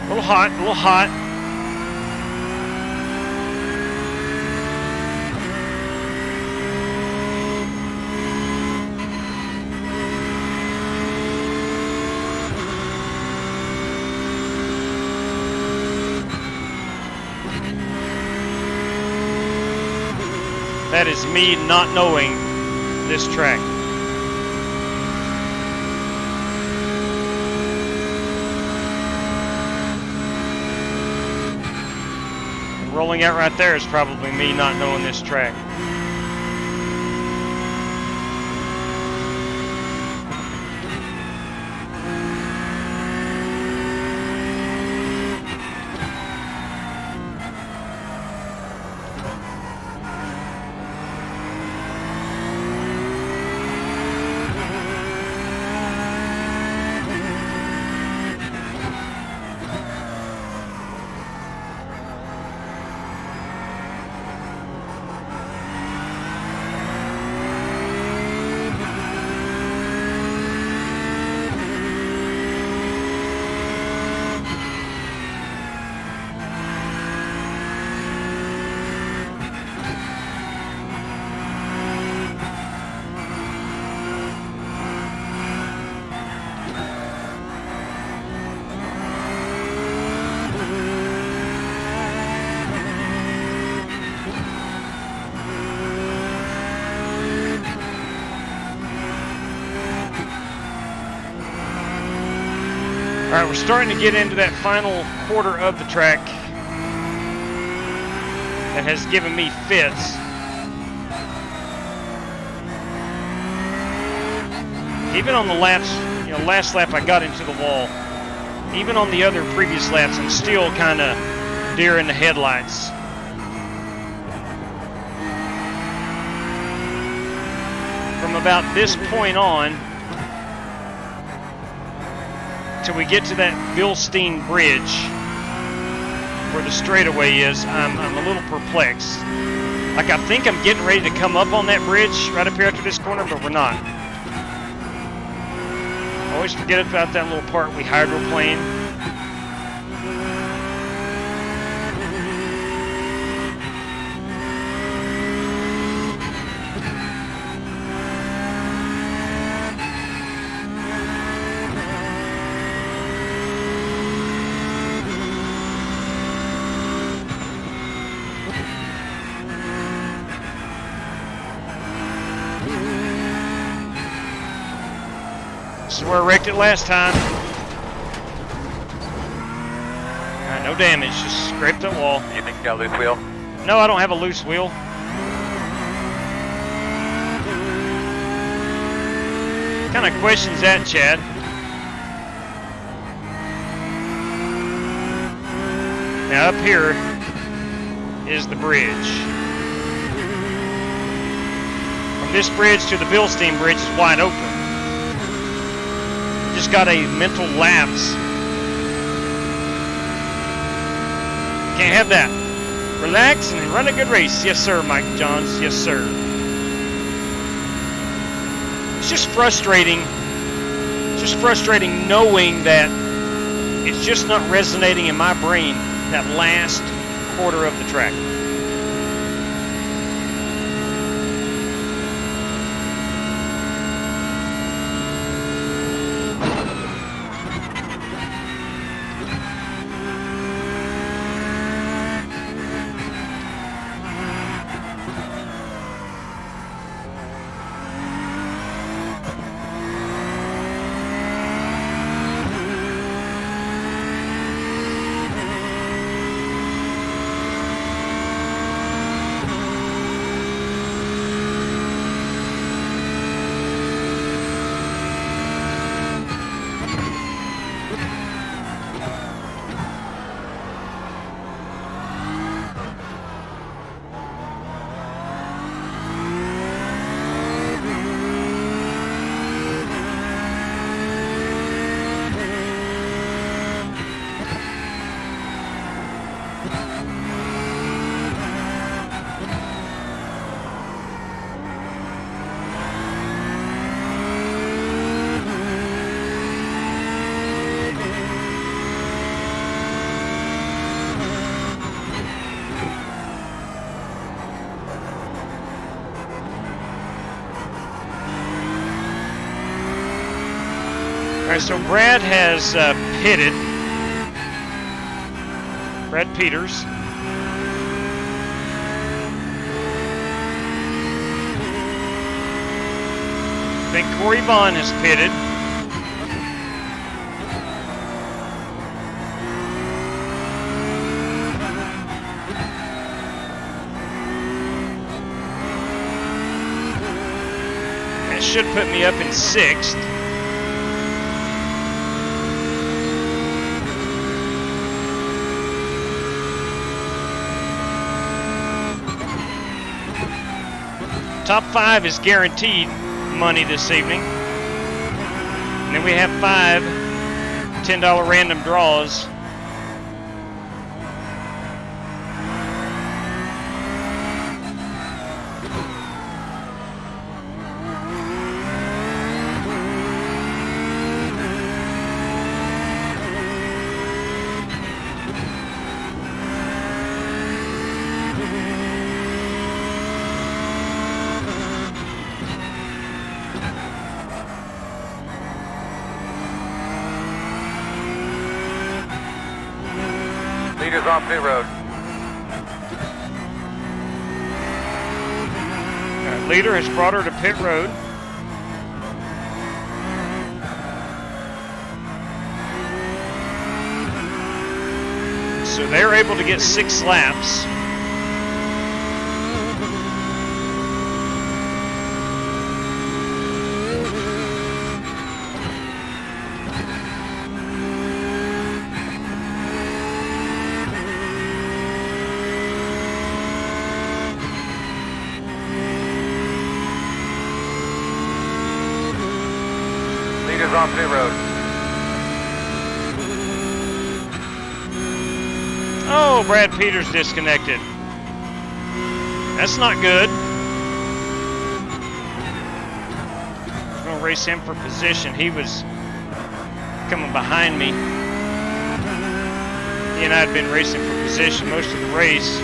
A little hot. That is me not knowing this track. Rolling out right there is probably me not knowing this track. All right, we're starting to get into that final quarter of the track that has given me fits. Even on the laps, last lap I got into the wall. Even on the other previous laps, I'm still kind of deer in the headlights. From about this point on, till we get to that Bilstein Bridge, where the straightaway is, I'm a little perplexed. Like, I think I'm getting ready to come up on that bridge right up here after this corner, but we're not. Always forget about that little part we hydroplane. This is where I wrecked it last time. Alright, no damage, just scraped that wall. You think you got a loose wheel? No, I don't have a loose wheel. What kind of question's that, Chad? Now up here is the bridge. From this bridge to the Bilstein Bridge is wide open. Just got a mental lapse. Can't have that. Relax and run a good race. Yes, sir, Mike Johns. Yes, sir. It's just frustrating. Just frustrating knowing that it's just not resonating in my brain, that last quarter of the track. Alright, so Brad has pitted. Brad Peters. think Corey Vaughn has pitted. That should put me up in 6th. Top 5 is guaranteed money this evening. And then we have 5 $10 random draws. Leaders on pit road. Leader has brought her to pit road. So they're able to get 6 laps. On pit road. Oh, Brad Peters disconnected. That's not good. I'm going to race him for position. He was coming behind me. He and I had been racing for position most of the race.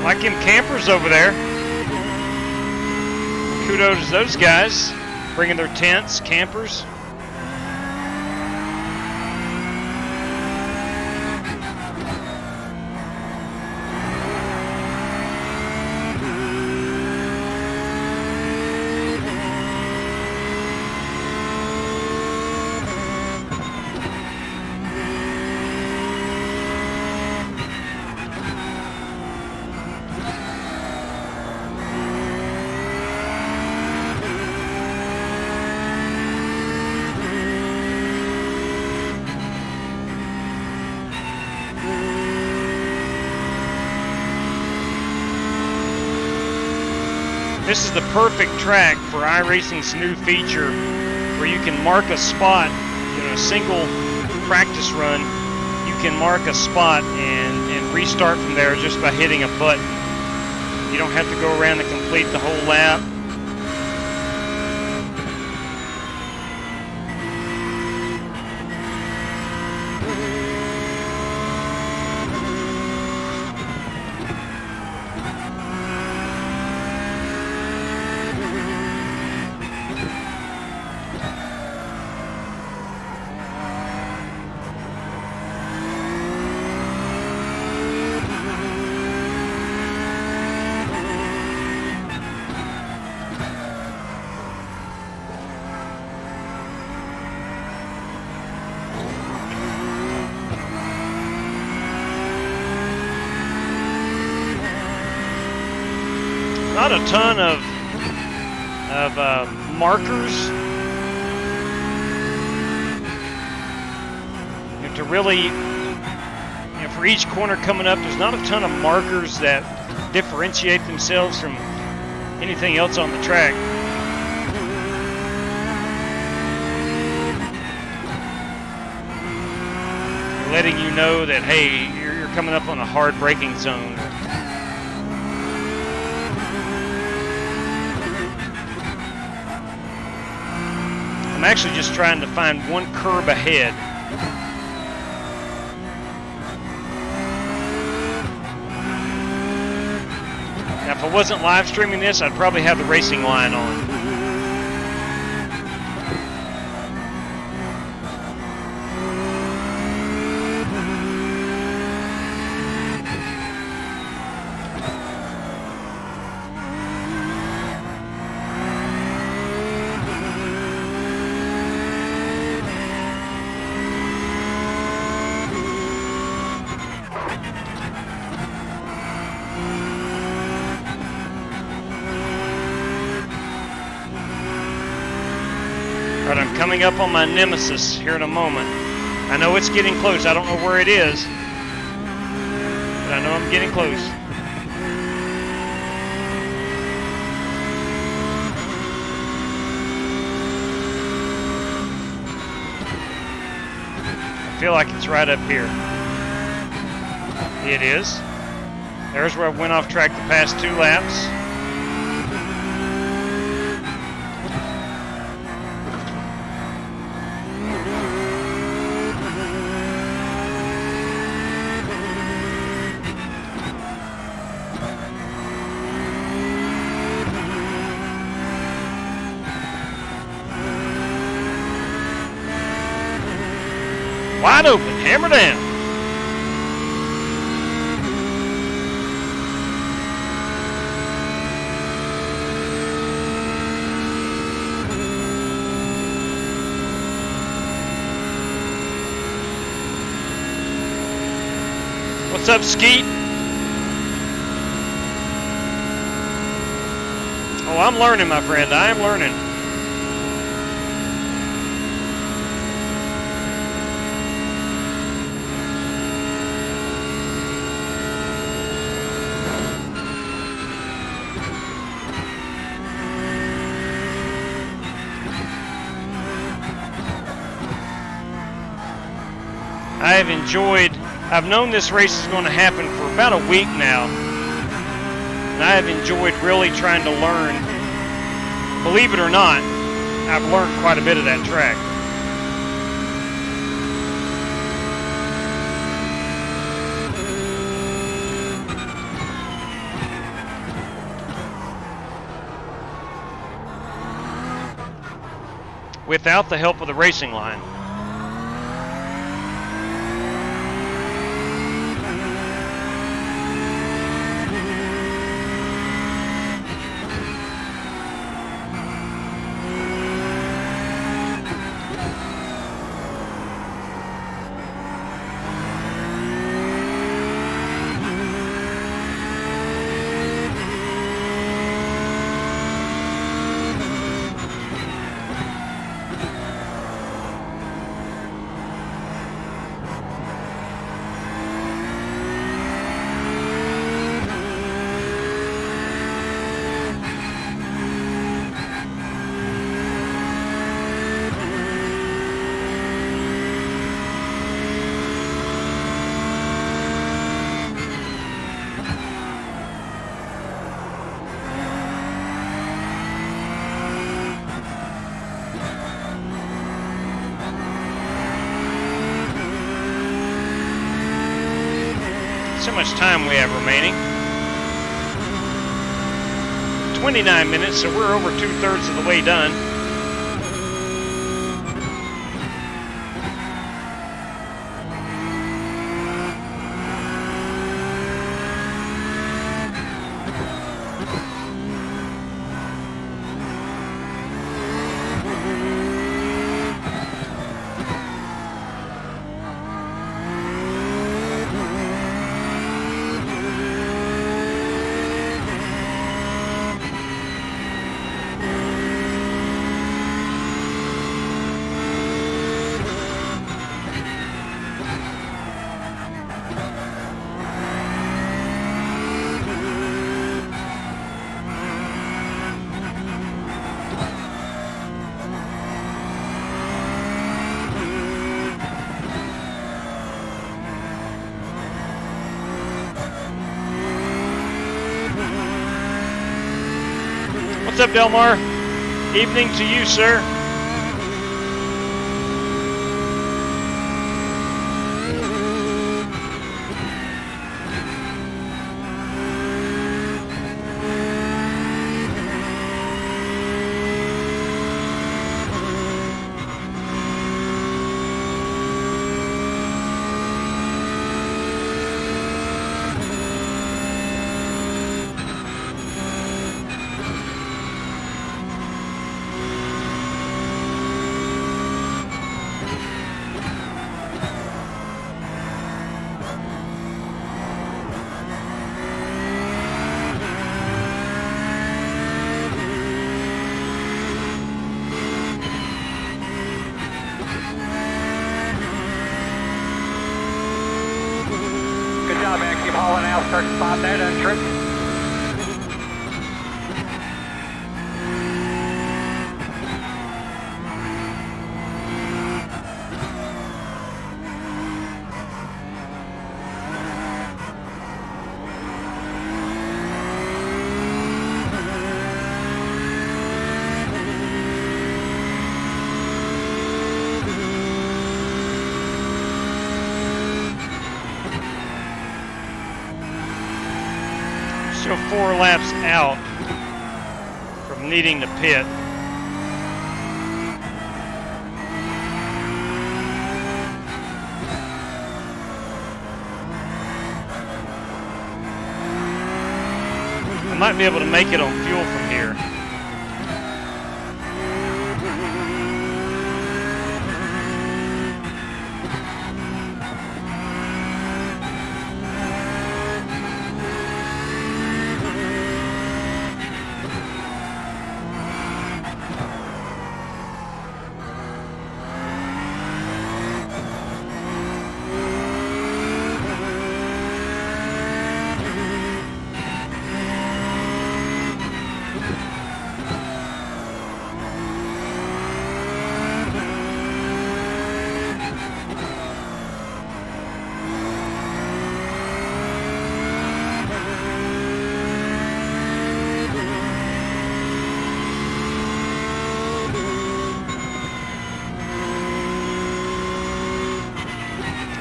Like them campers over there. Kudos to those guys, bringing their tents, campers. This is the perfect track for iRacing's new feature where you can mark a spot in a single practice run. You can mark a spot and restart from there just by hitting a button. You don't have to go around and complete the whole lap. not a ton of markers to really, for each corner coming up, there's not a ton of markers that differentiate themselves from anything else on the track. Letting you know that, hey, you're coming up on a hard braking zone. I'm actually just trying to find one curb ahead. Now, if I wasn't live streaming this, I'd probably have the racing line on. Right, I'm coming up on my nemesis here in a moment. I know it's getting close. I don't know where it is, but I know I'm getting close. I feel like it's right up here. It is. There's where I went off track the past 2 laps. Wide open, hammer down. What's up, Skeet? Oh, I'm learning, my friend. I am learning. I've known this race is going to happen for about a week now, and I have enjoyed really trying to learn. Believe it or not, I've learned quite a bit of that track. Without the help of the racing line. How much time we have remaining? 29 minutes, so we're over 2/3 of the way done. What's up, Delmar? Evening to you, sir. Good job, man. Keep hauling out. Start to spot that untrip. Still 4 laps out from needing to pit. I might be able to make it on fuel from here.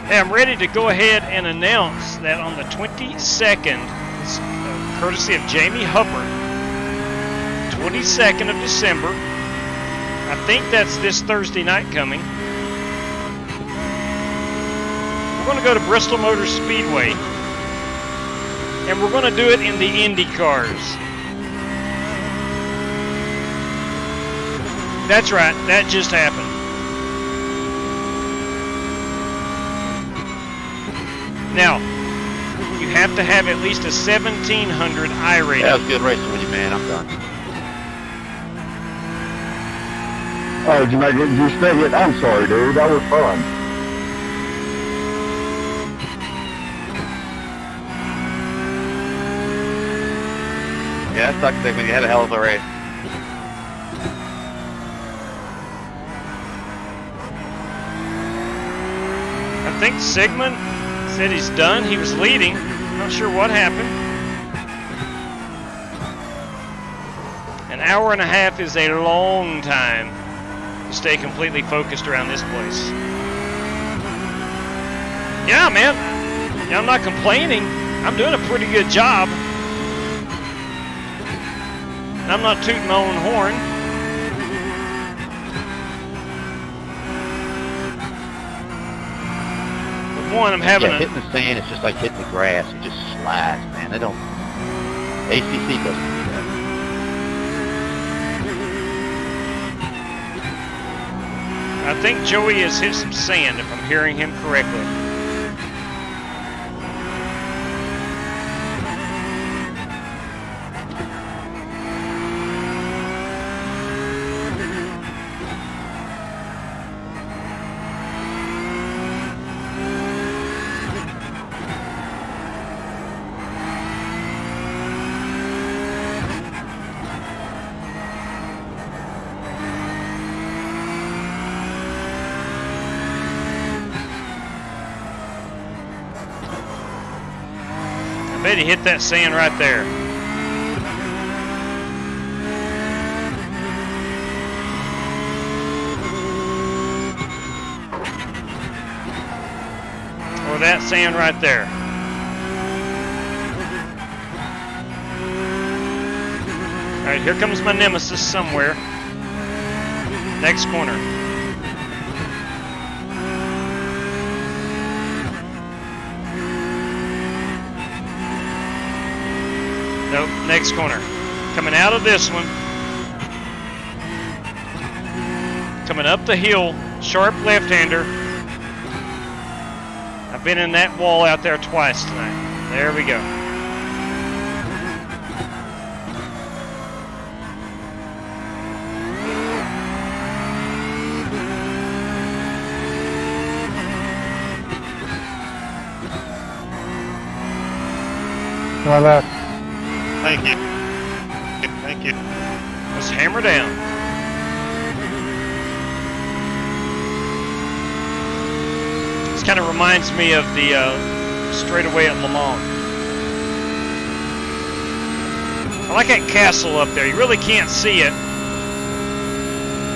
Hey, I'm ready to go ahead and announce that on the 22nd, courtesy of Jamie Huppert, 22nd of December, I think that's this Thursday night coming, we're going to go to Bristol Motor Speedway, and we're going to do it in the Indy cars. That's right, that just happened. Now, you have to have at least a 1700 I rating. That was good racing with you, man. I'm done. Oh, did you stay it? I'm sorry, dude. That was fun. Yeah, it sucks when you had a hell of a race. I think Sigmund said he's done. He was leading. Not sure what happened. An hour and a half is a long time to stay completely focused around this place. Yeah, man. Yeah, I'm not complaining. I'm doing a pretty good job. I'm not tooting my own horn. One, I'm having hitting the sand, it's just like hitting the grass. It just slides, man. They don't... ACC doesn't do that. I think Joey has hit some sand, if I'm hearing him correctly. I bet he hit that sand right there. that sand right there. All right, here comes my nemesis somewhere. Next corner. Nope, next corner. Coming out of this one. Coming up the hill, sharp left-hander. I've been in that wall out there twice tonight. There we go. My left. Thank you. Thank you. Let's hammer down. This kind of reminds me of the straightaway at Le Mans. I like that castle up there. You really can't see it.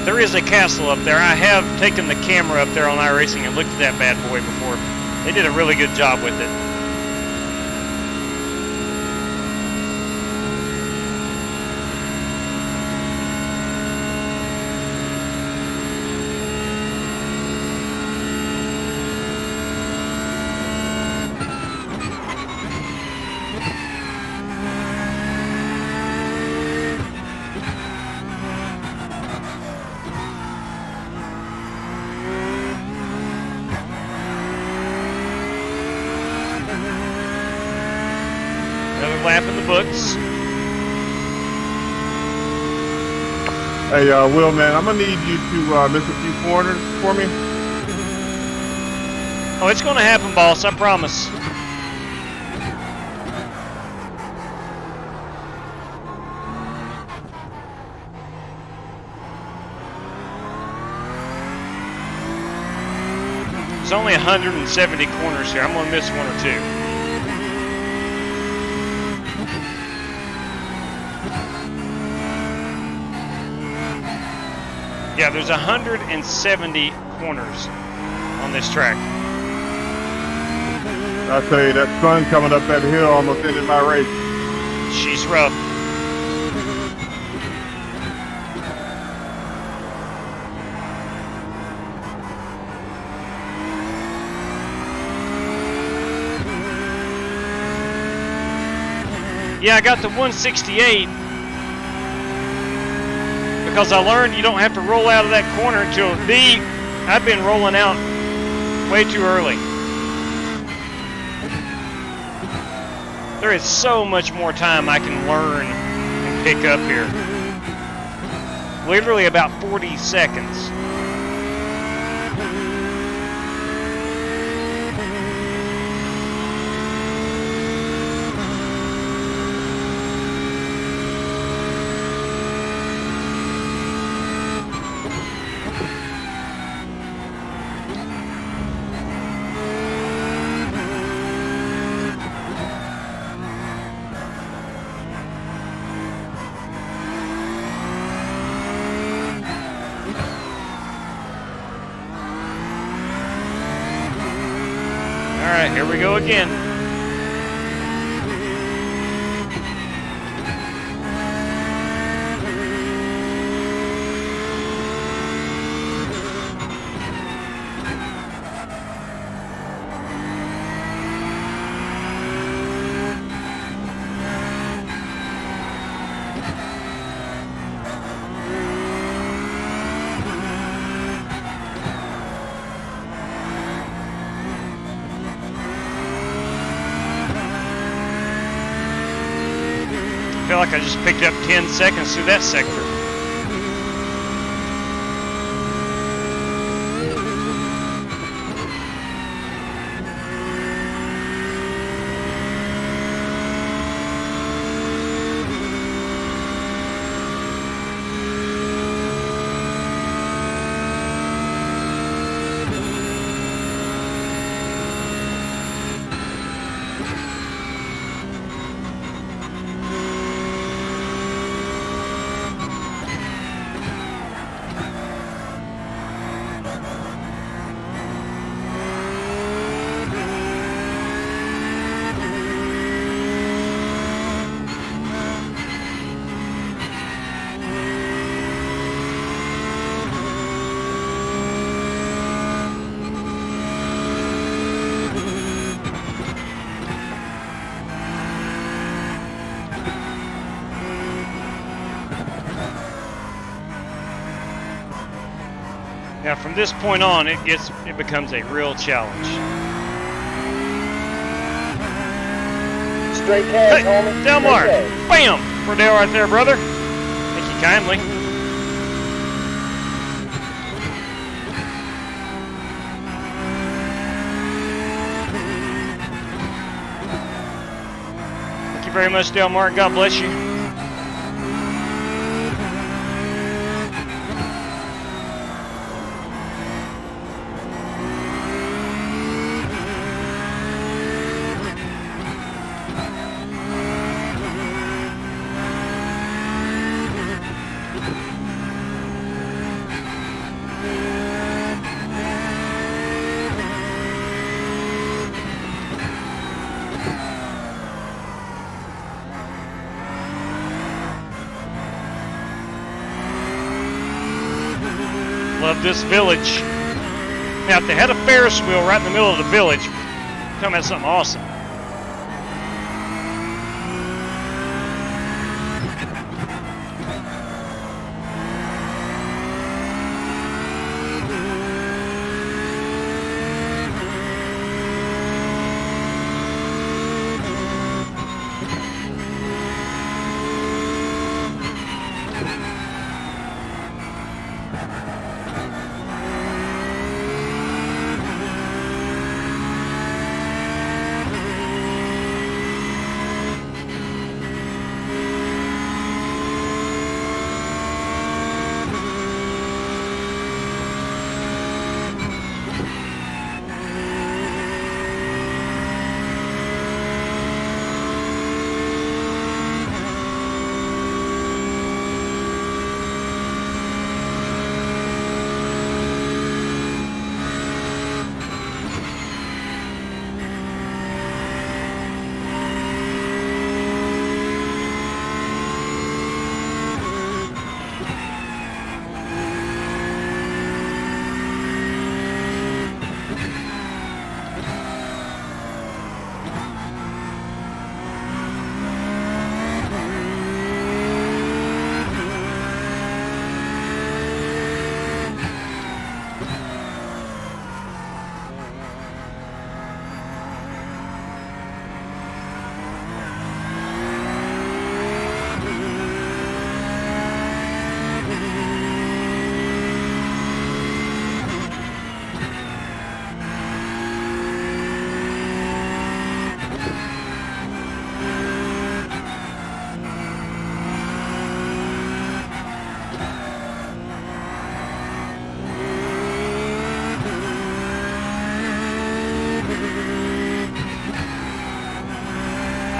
There is a castle up there. I have taken the camera up there on iRacing and looked at that bad boy before. They did a really good job with it. Another lap in the books. Hey, Wheelman, I'm gonna need you to miss a few corners for me. Oh, it's going to happen, boss. I promise. There's only 170 corners here. I'm going to miss one or two. Yeah, there's 170 corners on this track. I tell you, that sun coming up that hill almost ended my race. She's rough. Yeah, I got the 168 because I learned you don't have to roll out of that corner until deep. I've been rolling out way too early. There is so much more time I can learn and pick up here. Literally about 40 seconds. Alright, here we go again. I feel like I just picked up 10 seconds through that sector. Now from this point on, it becomes a real challenge. Straight cash, Hey, homie. Delmar! Straight cash. Bam! For Dale right there, brother. Thank you kindly. Thank you very much, Delmar. God bless you. Love this village. Now, if they had a Ferris wheel right in the middle of the village, talking about something awesome.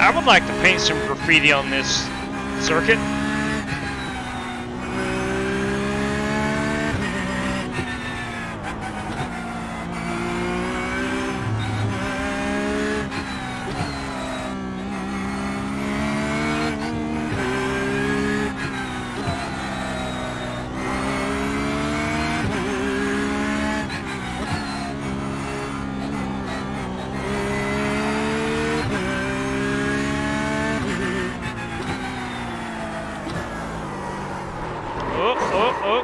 I would like to paint some graffiti on this circuit.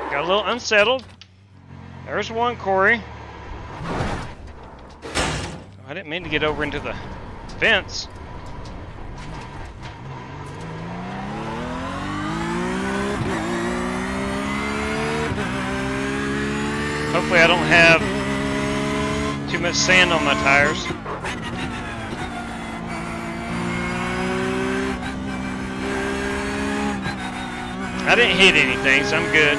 Got a little unsettled. There's one, Corey. I didn't mean to get over into the fence. Hopefully I don't have too much sand on my tires. I didn't hit anything, so I'm good.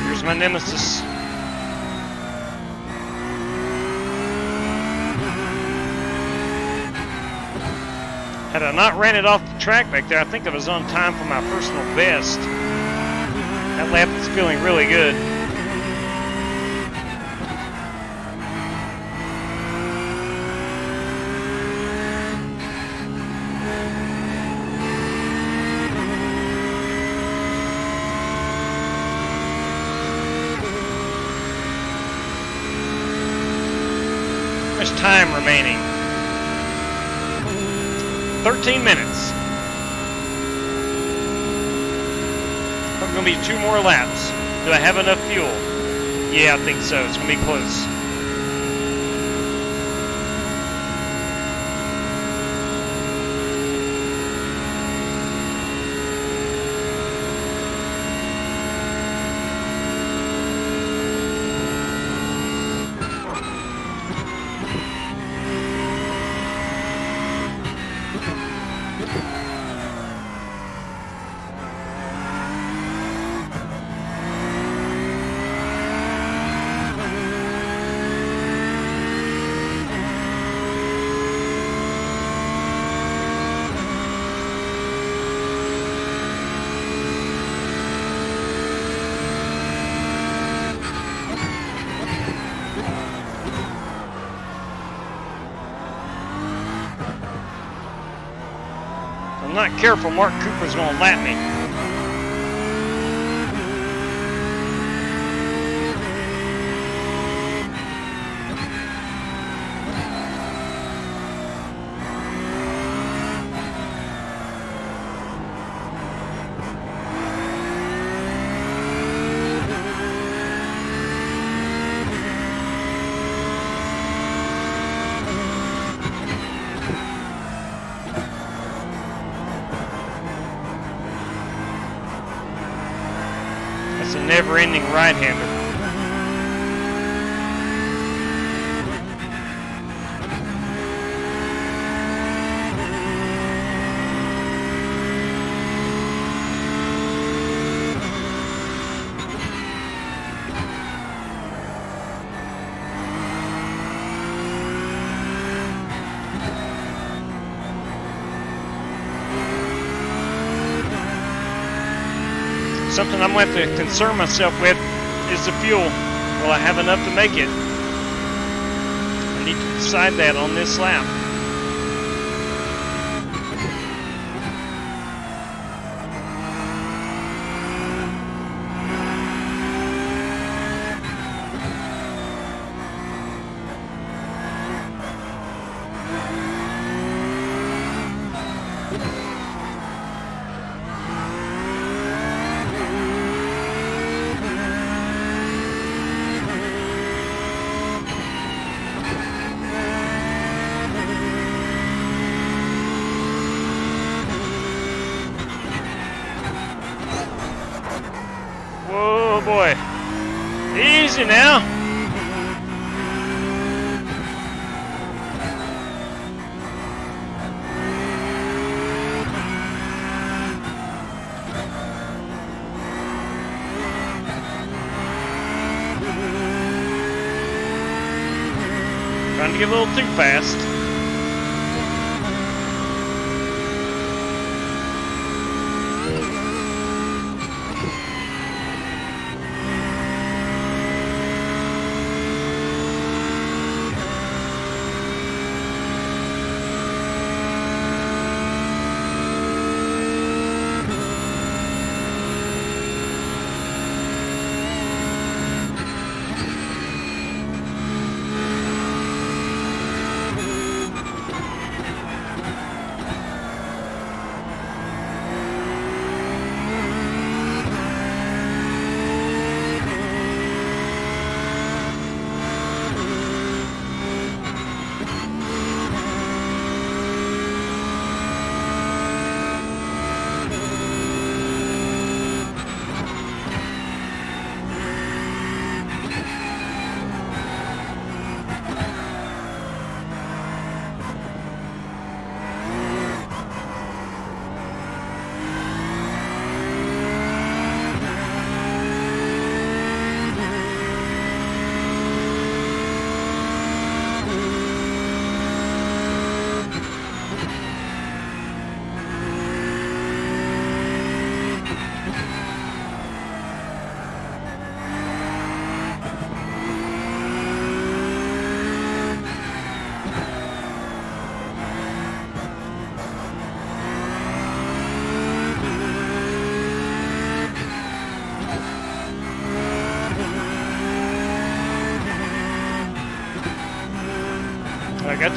Here's my nemesis. Had I not ran it off the track back there, I think I was on time for my personal best. That lap is feeling really good. much time remaining? 13 minutes. It's going to be 2 more laps. Do I have enough fuel? Yeah, I think so. It's going to be close. I'm not careful, Mark Cooper's going to lap me. That's a never-ending right-hander. Something I'm going to have to concern myself with is the fuel. Will I have enough to make it? I need to decide that on this lap. Whoa, boy. Easy now. Trying to get a little too fast.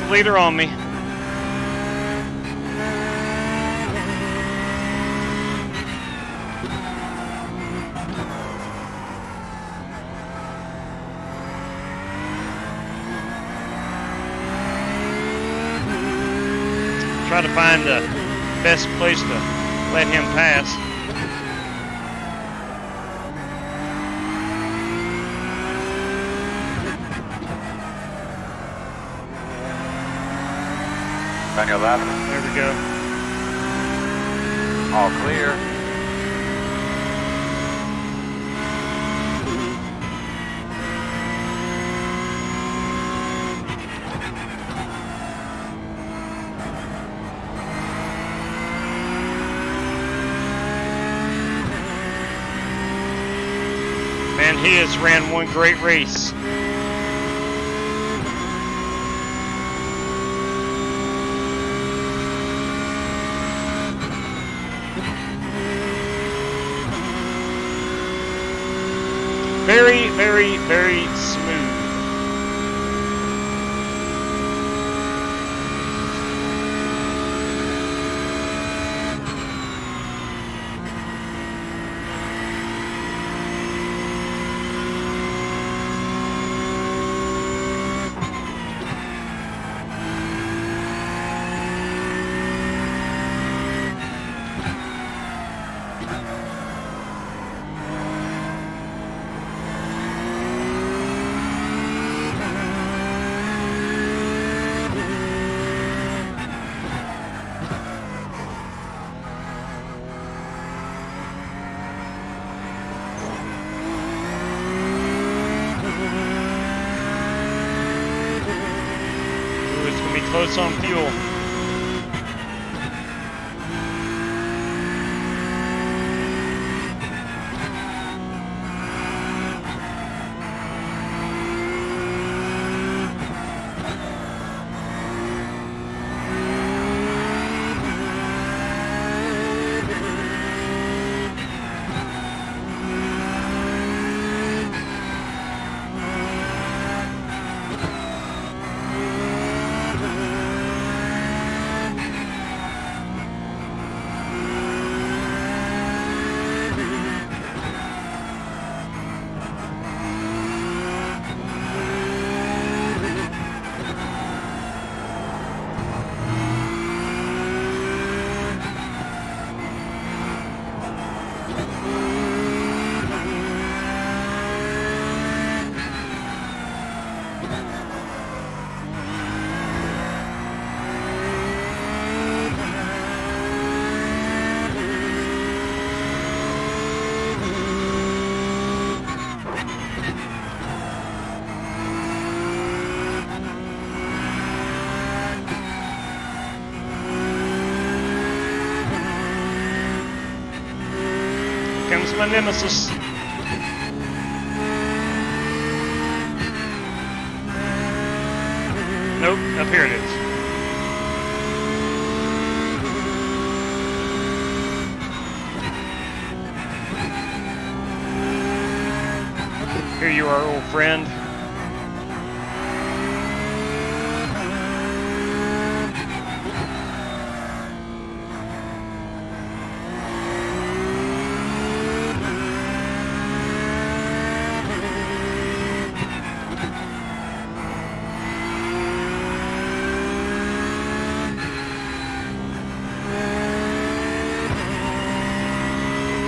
the leader on me. Try to find the best place to let him pass. On your left. There we go. All clear. Man, he has ran one great race. Very, very, very smooth. Close on fuel. Comes my nemesis. Nope, up here it is. Here you are, old friend.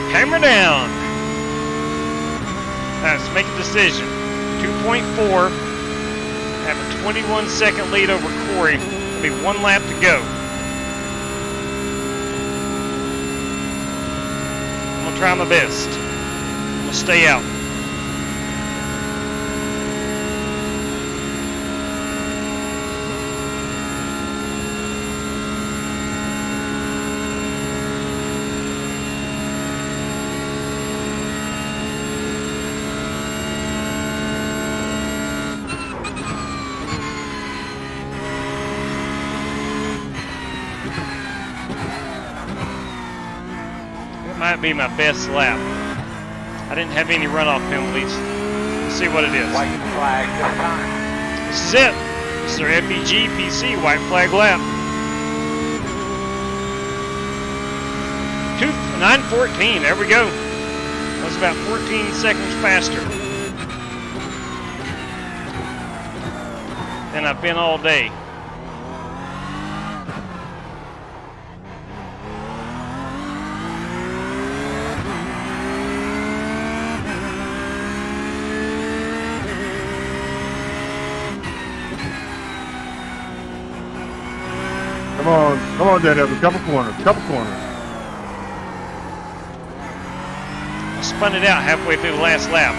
Hammer down. Let's make a decision. 2.4. Have a 21-second lead over Corey. There'll be one lap to go. I'm gonna try my best. I'm gonna stay out. Might be my best lap. I didn't have any runoff penalties. Let's see what it is. White flag this time. This is it. This is our FEG PC white flag lap. 9:14. There we go. That was about 14 seconds faster than I've been all day. Come on, Deadhead. A couple corners. I spun it out halfway through the last lap.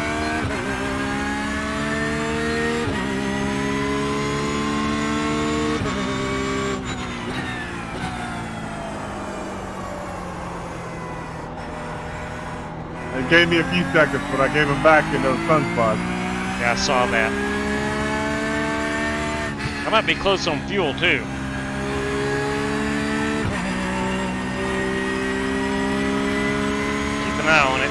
It gave me a few seconds, but I gave him back in those sunspots. Yeah, I saw that. I might be close on fuel too. Keep an eye on it.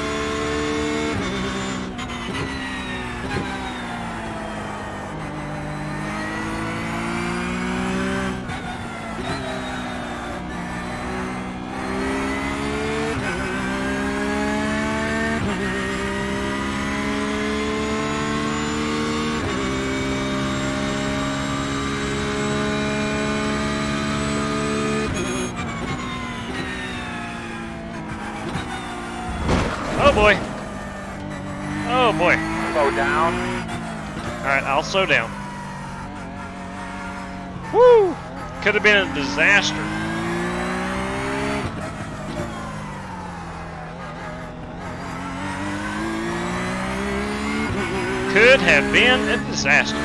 Oh boy. Oh boy. Slow down. Alright, I'll slow down. Woo! Could have been a disaster. Could have been a disaster.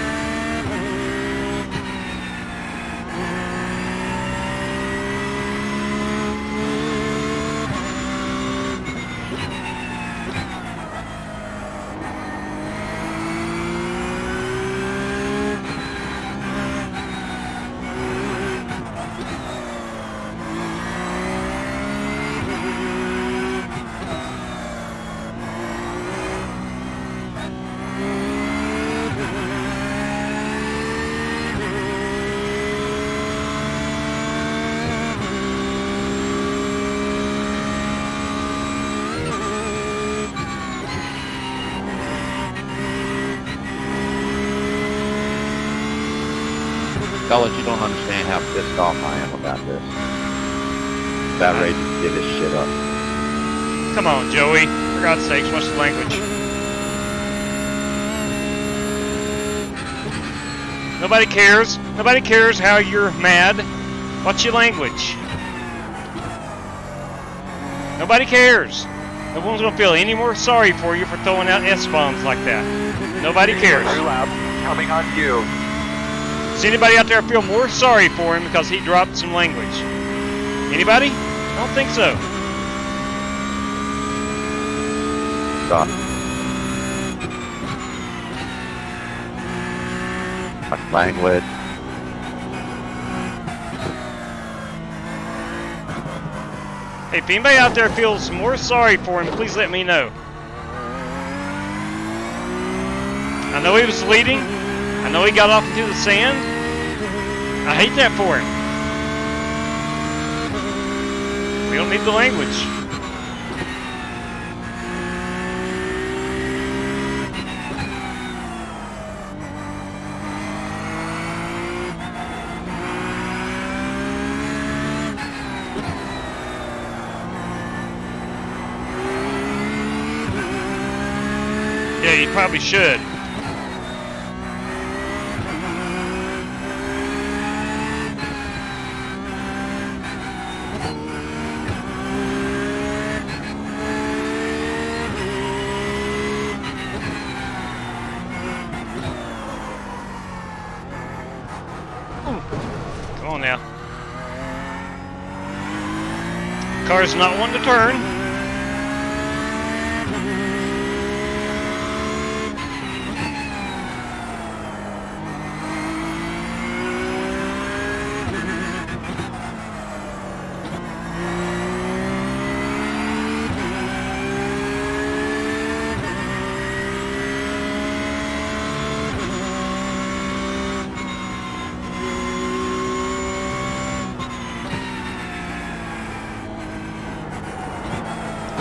Fellas, you don't understand how pissed off I am about this. That race did this shit up. Come on, Joey. For God's sakes, what's the language? Nobody cares. Nobody cares how you're mad. What's your language? Nobody cares. No one's gonna feel any more sorry for you for throwing out S-bombs like that. Nobody cares. Coming on you. Does anybody out there feel more sorry for him because he dropped some language? Anybody? I don't think so. Stop. Much language. Hey, if anybody out there feels more sorry for him, please let me know. I know he was leading. I know he got off into the sand. I hate that for him. We don't need the language. Yeah, you probably should. Come on now. Car's not one to turn.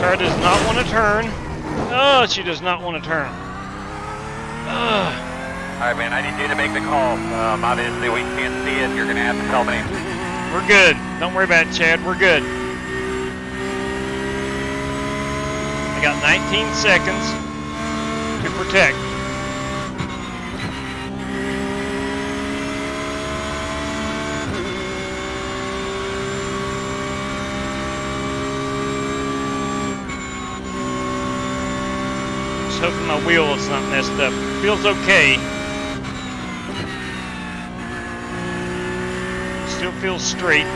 Car does not want to turn. Oh, she does not want to turn. Alright, man, I need you to make the call. Obviously, we can't see it. You're going to have to tell me. We're good. Don't worry about it, Chad. We're good. I got 19 seconds to protect. Just hoping my wheel is not messed up. Feels okay. Still feels straight.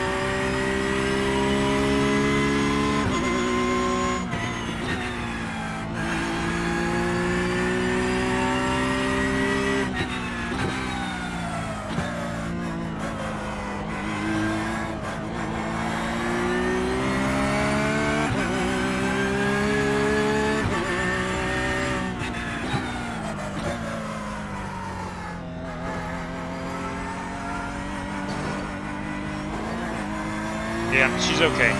Yeah, she's okay.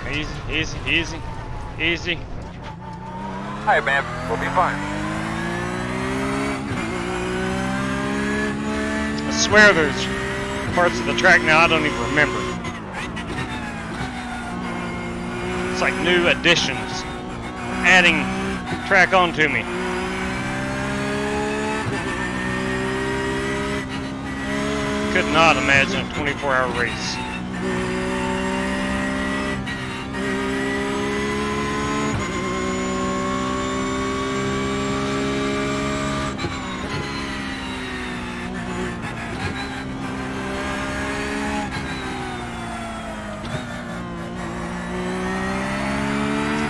Easy, easy, easy, easy. Alright, man, we'll be fine. I swear there's parts of the track now I don't even remember. It's like new additions, adding track onto me. Could not imagine a 24-hour race.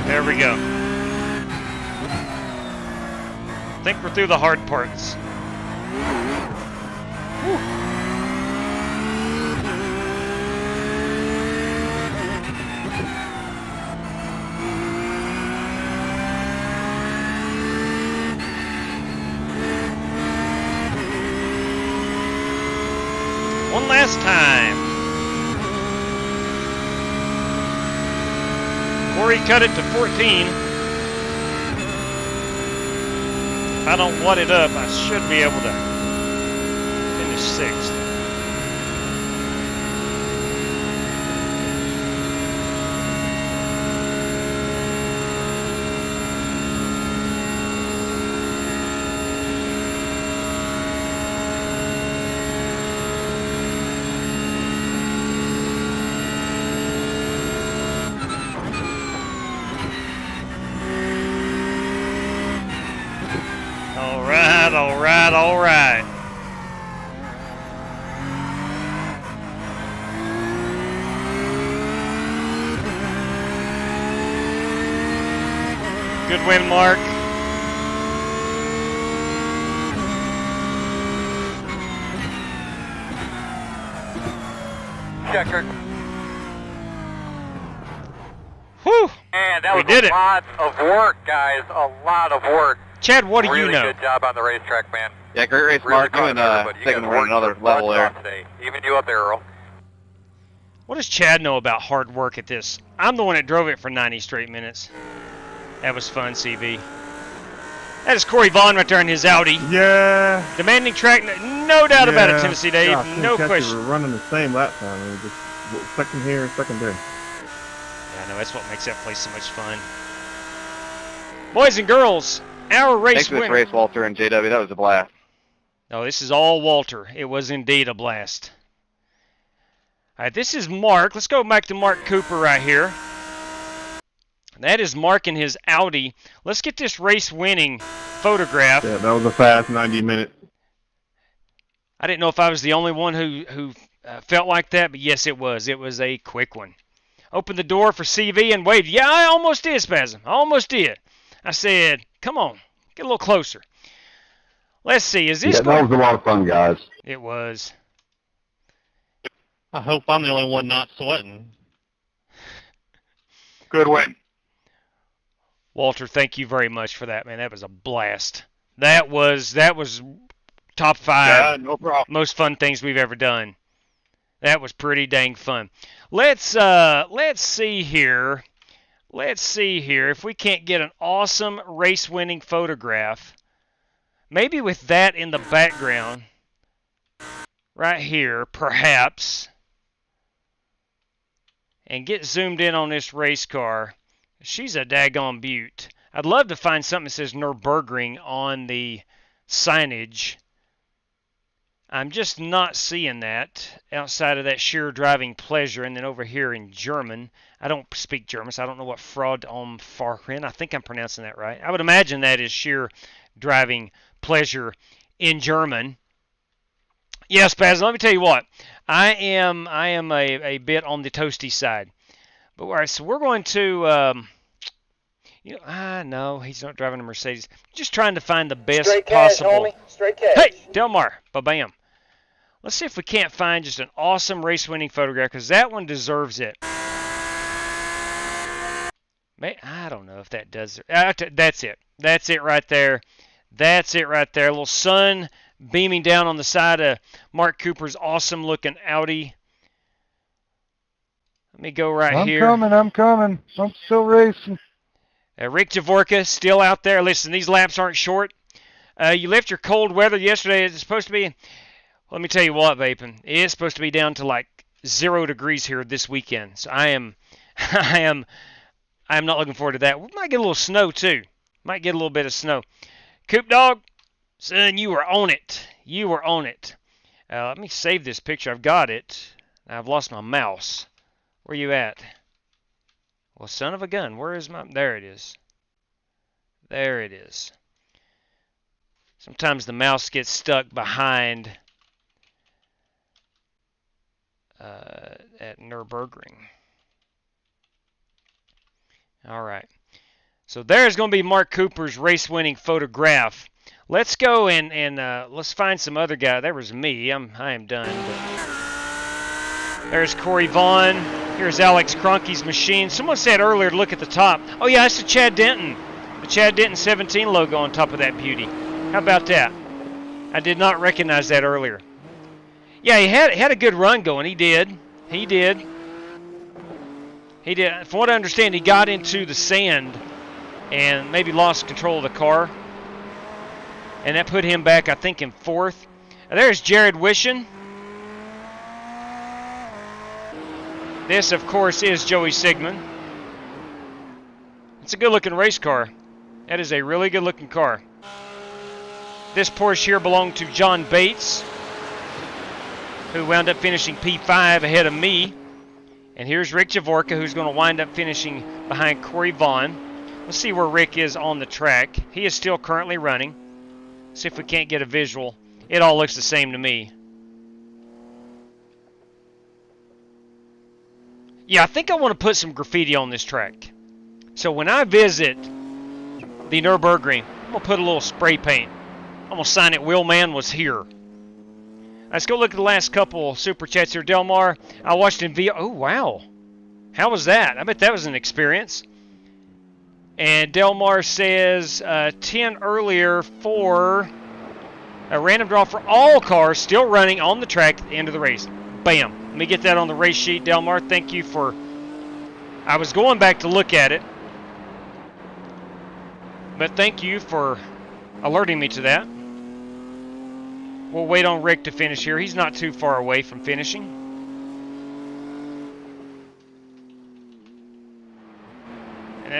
There we go. I think we're through the hard parts. Whew. One last time. Corey cut it to 14. If I don't wad it up, I should be able to finish 6th. All right. Good win, Mark. Checker. Whew. Man, that was a lot of work, guys. A lot of work. Chad, what do you know? Really good job on the racetrack, man. Yeah, great race, Mark. You and taking to run another level there. Even you up there, Earl. What does Chad know about hard work at this? I'm the one that drove it for 90 straight minutes. That was fun, CV. That is Corey Vaughn right there in his Audi. Yeah. Demanding track, no doubt about it, Tennessee Dave. Yeah, no question. We were running the same lap time. And we just second here, second there. Yeah, I know, that's what makes that place so much fun. Boys and girls, our race Thanks for this winner. race, Walter and JW. That was a blast. No, this is all Walter. It was indeed a blast. All right, this is Mark. Let's go back to Mark Cooper right here. That is Mark in his Audi. Let's get this race-winning photograph. Yeah, that was a fast 90-minute. I didn't know if I was the only one who felt like that, but yes, it was. It was a quick one. Open the door for CV and waved. Yeah, I almost did, Spasm. I almost did. I said, come on, get a little closer. Let's see, is this... Yeah, that was a lot of fun, guys. It was. I hope I'm the only one not sweating. Good win. Walter, thank you very much for that, man. That was a blast. That was top 5 Yeah, no problem. most fun things we've ever done. That was pretty dang fun. Let's see here. Let's see here if we can't get an awesome race-winning photograph. Maybe with that in the background. Right here, perhaps. And get zoomed in on this race car. She's a daggone beaut. I'd love to find something that says Nurburgring on the signage. I'm just not seeing that outside of that sheer driving pleasure. And then over here in German, I don't speak German, so I don't know what Fraud am Fahren. I think I'm pronouncing that right. I would imagine that is sheer driving pleasure in German. Yes, Paz, let me tell you what. I am a bit on the toasty side. But all right, so we're going to no, he's not driving a Mercedes. Just trying to find the best Straight cash, possible. homie. Straight cash. Hey, Delmar, ba-bam. Let's see if we can't find just an awesome race-winning photograph, because that one deserves it. I don't know if that does it. That's it. That's it right there. That's it right there. A little sun beaming down on the side of Mark Cooper's awesome-looking Audi. Let me go right here. I'm coming. I'm still racing. Rick Javorka still out there. Listen, these laps aren't short. You left your cold weather yesterday. It's supposed to be, let me tell you what, Vapin. It's supposed to be down to like 0 degrees here this weekend. So I am not looking forward to that. We might get a little snow too. Might get a little bit of snow. Coop Dog, son, you were on it. You were on it. Let me save this picture. I've got it. I've lost my mouse. Where you at? Well, son of a gun, where is my... There it is. There it is. Sometimes the mouse gets stuck behind at Nurburgring. All right. So there's going to be Mark Cooper's race-winning photograph. Let's go and let's find some other guy. There was me. I am done. But there's Corey Vaughn. Here's Alex Cronky's machine. Someone said earlier to look at the top. Oh, yeah, that's the Chad Denton. The Chad Denton 17 logo on top of that beauty. How about that? I did not recognize that earlier. Yeah, he had a good run going. He did. He did. He did. From what I understand, he got into the sand and maybe lost control of the car. And that put him back, I think, in 4th. There's Jared Wishon. This, of course, is Joey Sigmund. It's a good-looking race car. That is a really good-looking car. This Porsche here belonged to John Bates, who wound up finishing P5 ahead of me. And here's Rick Javorka, who's going to wind up finishing behind Corey Vaughn. Let's see where Rick is on the track. He is still currently running. See if we can't get a visual. It all looks the same to me. Yeah, I think I want to put some graffiti on this track. So when I visit the Nurburgring, I'm going to put a little spray paint. I'm going to sign it, Wheelman was here. Let's go look at the last couple super chats here. Delmar, I watched in VR. Oh, wow. How was that? I bet that was an experience. And Delmar says 10 earlier for a random draw for all cars still running on the track at the end of the race. Bam. Let me get that on the race sheet, Delmar. Thank you for... I was going back to look at it. But thank you for alerting me to that. We'll wait on Rick to finish here. He's not too far away from finishing.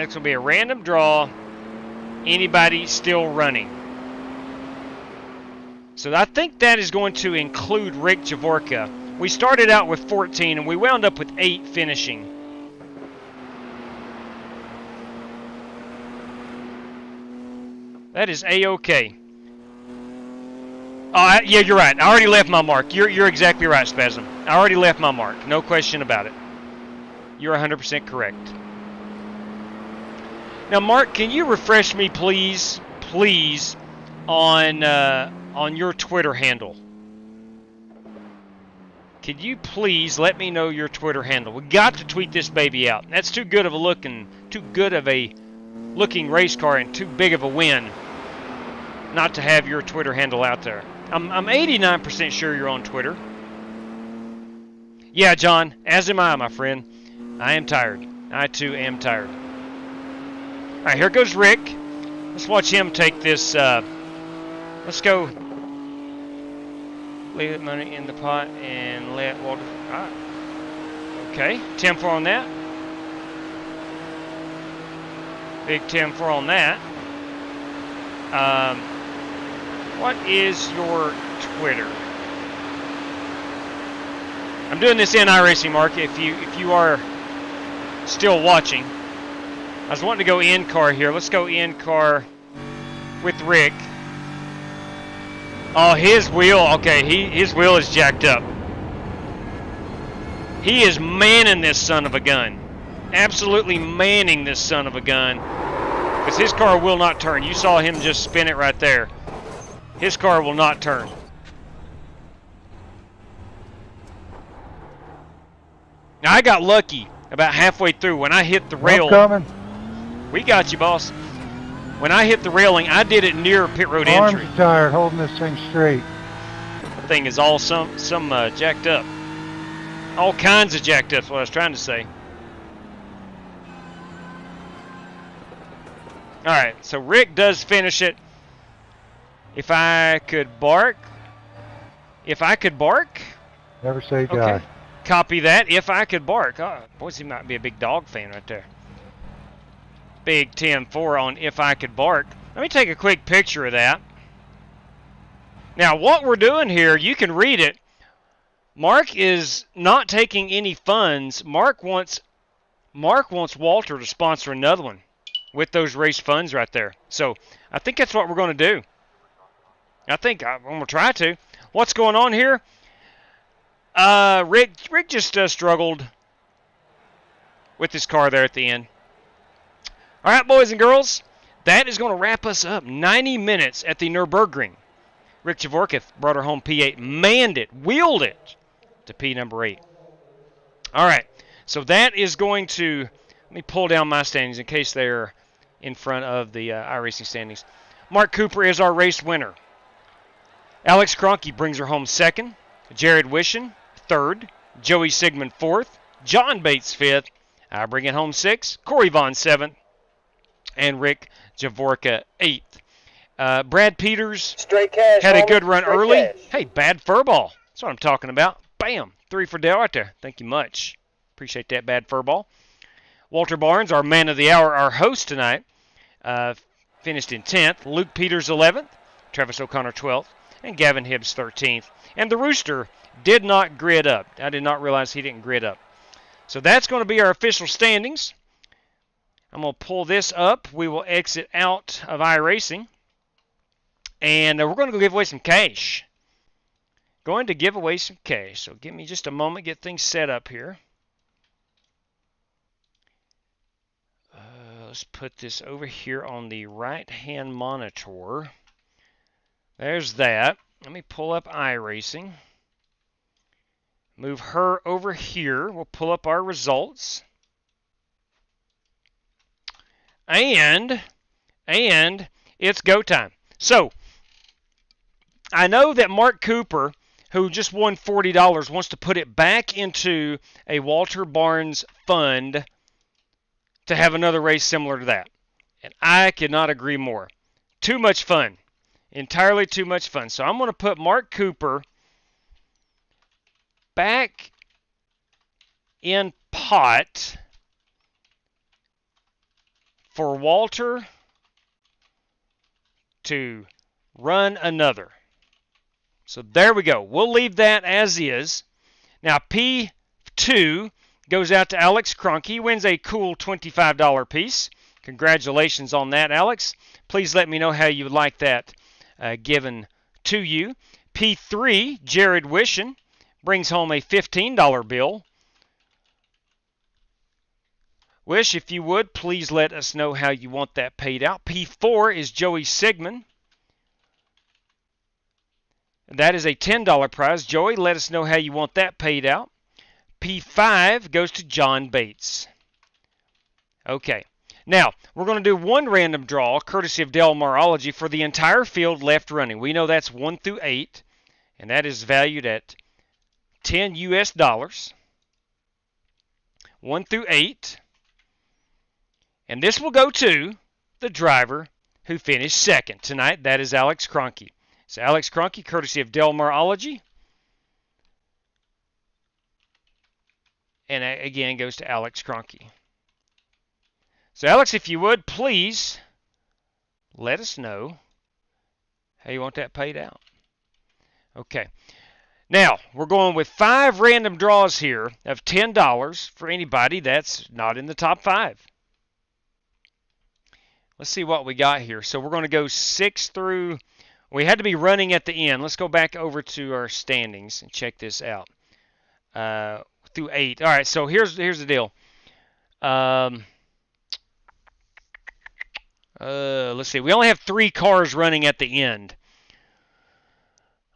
it's going to be a random draw. Anybody still running. So I think that is going to include Rick Javorka. We started out with 14 and we wound up with 8 finishing. That is A-OK. Yeah, you're right. I already left my mark. You're exactly right, Spasm. I already left my mark. No question about it. You're 100% correct. Now, Mark, can you refresh me, please, on your Twitter handle? Could you please let me know your Twitter handle? We got to tweet this baby out. That's too good of a looking race car and too big of a win not to have your Twitter handle out there. I'm 89% sure you're on Twitter. Yeah, John, as am I, my friend. I am tired. I, too, am tired. All right, here goes Rick. Let's watch him take this. Let's go. Leave the money in the pot and let Walter. All right. Okay, 10-4 on that. Big 10-4 on that. What is your Twitter? I'm doing this in iRacing, Mark. If you are still watching, I was wanting to go in car here. Let's go in car with Rick. Oh, his wheel. Okay, his wheel is jacked up. He is manning this son of a gun. Absolutely manning this son of a gun. Because his car will not turn. You saw him just spin it right there. His car will not turn. Now, I got lucky about halfway through when I hit the rail. Coming. We got you, boss. When I hit the railing, I did it near pit road entry. Arms tired, holding this thing straight. The thing is all some jacked up. All kinds of jacked up is what I was trying to say. All right, so Rick does finish it. If I could bark. If I could bark. Never say die. Okay. Copy that. If I could bark. Oh, boys, he might be a big dog fan right there. Big 10-4 on if I could bark. Let me take a quick picture of that. Now, what we're doing here, you can read it. Mark is not taking any funds. Mark wants Walter to sponsor another one with those race funds right there. So I think that's what we're going to do. I think I'm going to try to. What's going on here? Rick just struggled with his car there at the end. All right, boys and girls, that is going to wrap us up. 90 minutes at the Nurburgring. Rick Javorka brought her home P8, manned it, wheeled it to P number 8. All right, so that is going to, let me pull down my standings in case they're in front of the iRacing standings. Mark Cooper is our race winner. Alex Cronky brings her home 2nd. Jared Wishin, 3rd. Joey Sigmund, 4th. John Bates, 5th. I bring it home 6th. Corey Vaughn, 7th. And Rick Javorka, 8th. Brad Peters had a good run early. Hey, bad furball. That's what I'm talking about. Bam. 3 for Dale right there. Thank you much. Appreciate that bad furball. Walter Barnes, our man of the hour, our host tonight, finished in 10th. Luke Peters, 11th. Travis O'Connor, 12th. And Gavin Hibbs, 13th. And the Rooster did not grid up. I did not realize he didn't grid up. So that's going to be our official standings. I'm going to pull this up. We will exit out of iRacing. And we're going to go give away some cash. Going to give away some cash. So give me just a moment, get things set up here. Let's put this over here on the right-hand monitor. There's that. Let me pull up iRacing. Move her over here. We'll pull up our results. And it's go time. So, I know that Mark Cooper, who just won $40, wants to put it back into a Walter Barnes fund to have another race similar to that. And I could not agree more. Too much fun. Entirely too much fun. So I'm going to put Mark Cooper back in pot for Walter to run another. So there we go. We'll leave that as is. Now P2 goes out to Alex Cronk. He wins a cool $25 piece. Congratulations on that, Alex. Please let me know how you would like that given to you. P3, Jared Wishin, brings home a $15 bill. Wish, if you would, please let us know how you want that paid out. P4 is Joey Sigmund. That is a $10 prize. Joey, let us know how you want that paid out. P5 goes to John Bates. Okay. Now, we're going to do one random draw, courtesy of Del Marology, for the entire field left running. We know that's 1 through 8, and that is valued at $10 US. 1 through 8. And this will go to the driver who finished second tonight. That is Alex Cronky. So Alex Cronky, courtesy of Del Marology. And again, goes to Alex Cronky. So Alex, if you would, please let us know how you want that paid out. Okay. Now, we're going with 5 random draws here of $10 for anybody that's not in the top 5. Let's see what we got here. So we're going to go 6 through... We had to be running at the end. Let's go back over to our standings and check this out. Through 8. All right, so here's the deal. Let's see. We only have 3 cars running at the end.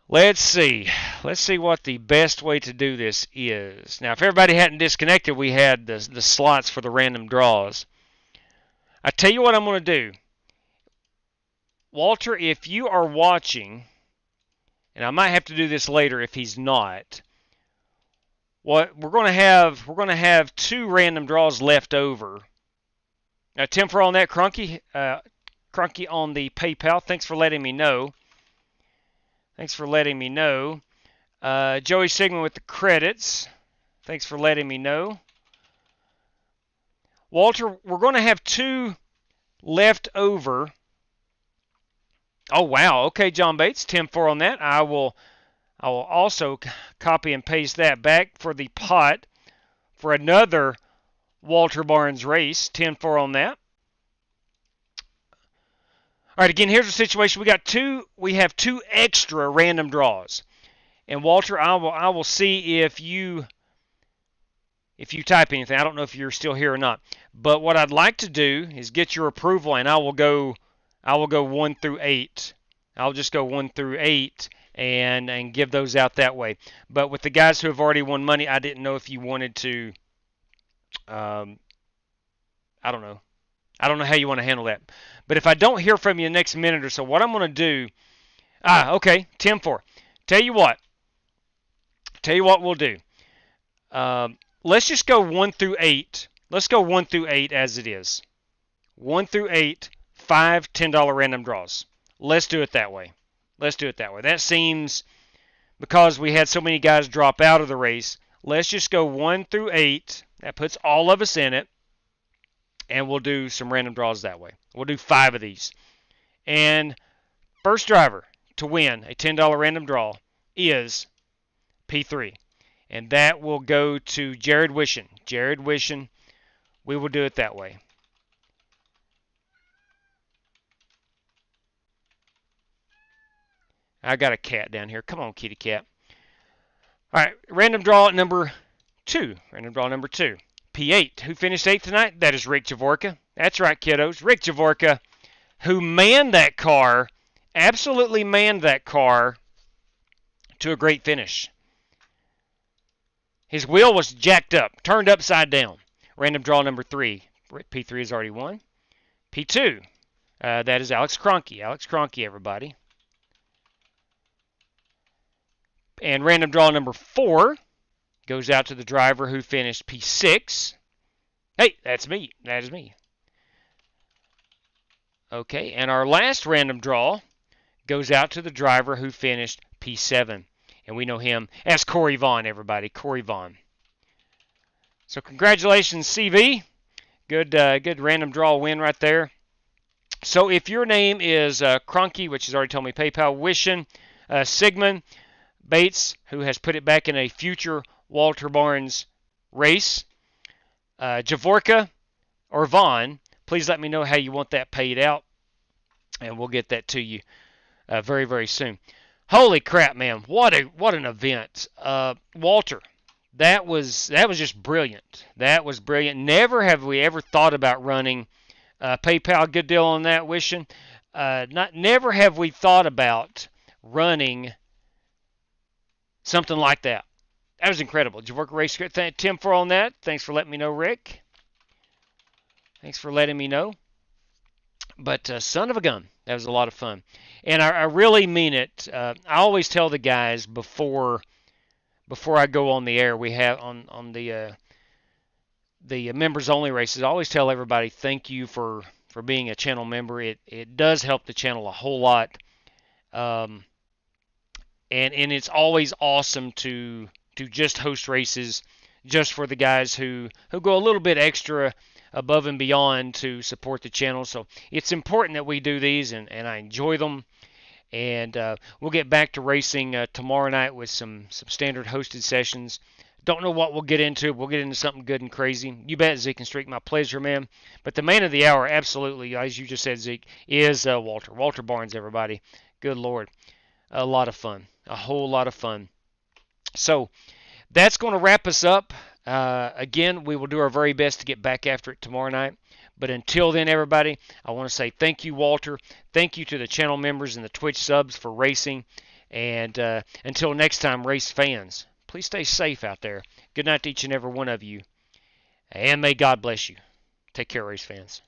Let's see. Let's see what the best way to do this is. Now, if everybody hadn't disconnected, we had the slots for the random draws. I tell you what I'm going to do. Walter, if you are watching, and I might have to do this later if he's not. What we're going to have 2 random draws left over. Now, Tim, for on that, Cronky on the PayPal. Thanks for letting me know. Thanks for letting me know. Joey Sigmund with the credits. Thanks for letting me know. Walter, we're going to have 2 left over. Oh, wow. Okay, John Bates, 10-4 on that. I will also copy and paste that back for the pot for another Walter Barnes race. 10-4 on that. All right, again, here's the situation. We have 2 extra random draws. And Walter, I will see if you type anything. I don't know if you're still here or not. But what I'd like to do is get your approval, and I will go 1 through 8. I'll just go 1 through 8 and give those out that way. But with the guys who have already won money, I didn't know if you wanted to. I don't know. I don't know how you want to handle that. But if I don't hear from you in the next minute or so, what I'm going to do. Okay, 10-4. Tell you what we'll do. Let's just go 1 through 8. Let's go 1 through 8 as it is. 1 through 8, 5 $10 random draws. Let's do it that way. That seems, because we had so many guys drop out of the race, let's just go 1 through 8. That puts all of us in it. And we'll do some random draws that way. We'll do 5 of these. And first driver to win a $10 random draw is P3. And that will go to Jared Wishin. Jared Wishin. We will do it that way. I got a cat down here. Come on, kitty cat. All right, random draw number 2. Random draw number 2. P8. Who finished 8th tonight? That is Rick Javorka. That's right, kiddos. Rick Javorka, who manned that car, absolutely manned that car to a great finish. His wheel was jacked up, turned upside down. Random draw number 3. P3 has already won. P2. That is Alex Cronky. Alex Cronky, everybody. And random draw number 4 goes out to the driver who finished P6. Hey, that's me. That is me. Okay, and our last random draw goes out to the driver who finished P7. And we know him as Corey Vaughn, everybody. Corey Vaughn. So congratulations, CV. Good random draw win right there. So if your name is Cronky, which has already told me PayPal, Wishing, Sigmund, Bates, who has put it back in a future Walter Barnes race, Javorka, or Vaughn, please let me know how you want that paid out, and we'll get that to you very, very soon. Holy crap, man! What an event, Walter. That was just brilliant. That was brilliant. Never have we ever thought about running PayPal. Good deal on that, Wishing. Never have we thought about running something like that. That was incredible. Javorka Race, thank Tim for on that. Thanks for letting me know, Rick. Thanks for letting me know. But son of a gun, that was a lot of fun. And I really mean it. I always tell the guys before I go on the air, we have on the members only races, I always tell everybody thank you for being a channel member. It does help the channel a whole lot. And it's always awesome to just host races just for the guys who go a little bit extra above and beyond to support the channel. So it's important that we do these, and I enjoy them. And we'll get back to racing tomorrow night with some standard hosted sessions. Don't know what we'll get into. We'll get into something good and crazy. You bet, Zeke and Streak. My pleasure, man. But the man of the hour, absolutely, as you just said, Zeke, is Walter. Walter Barnes, everybody. Good Lord. A lot of fun. A whole lot of fun. So that's going to wrap us up. Again, we will do our very best to get back after it tomorrow night. But until then, everybody, I want to say thank you, Walter. Thank you to the channel members and the Twitch subs for racing. And until next time, race fans, please stay safe out there. Good night to each and every one of you. And may God bless you. Take care, race fans.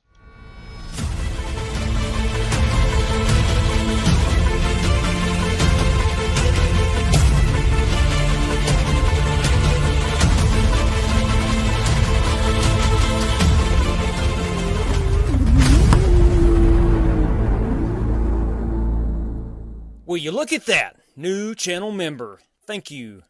Will you look at that? New channel member. Thank you.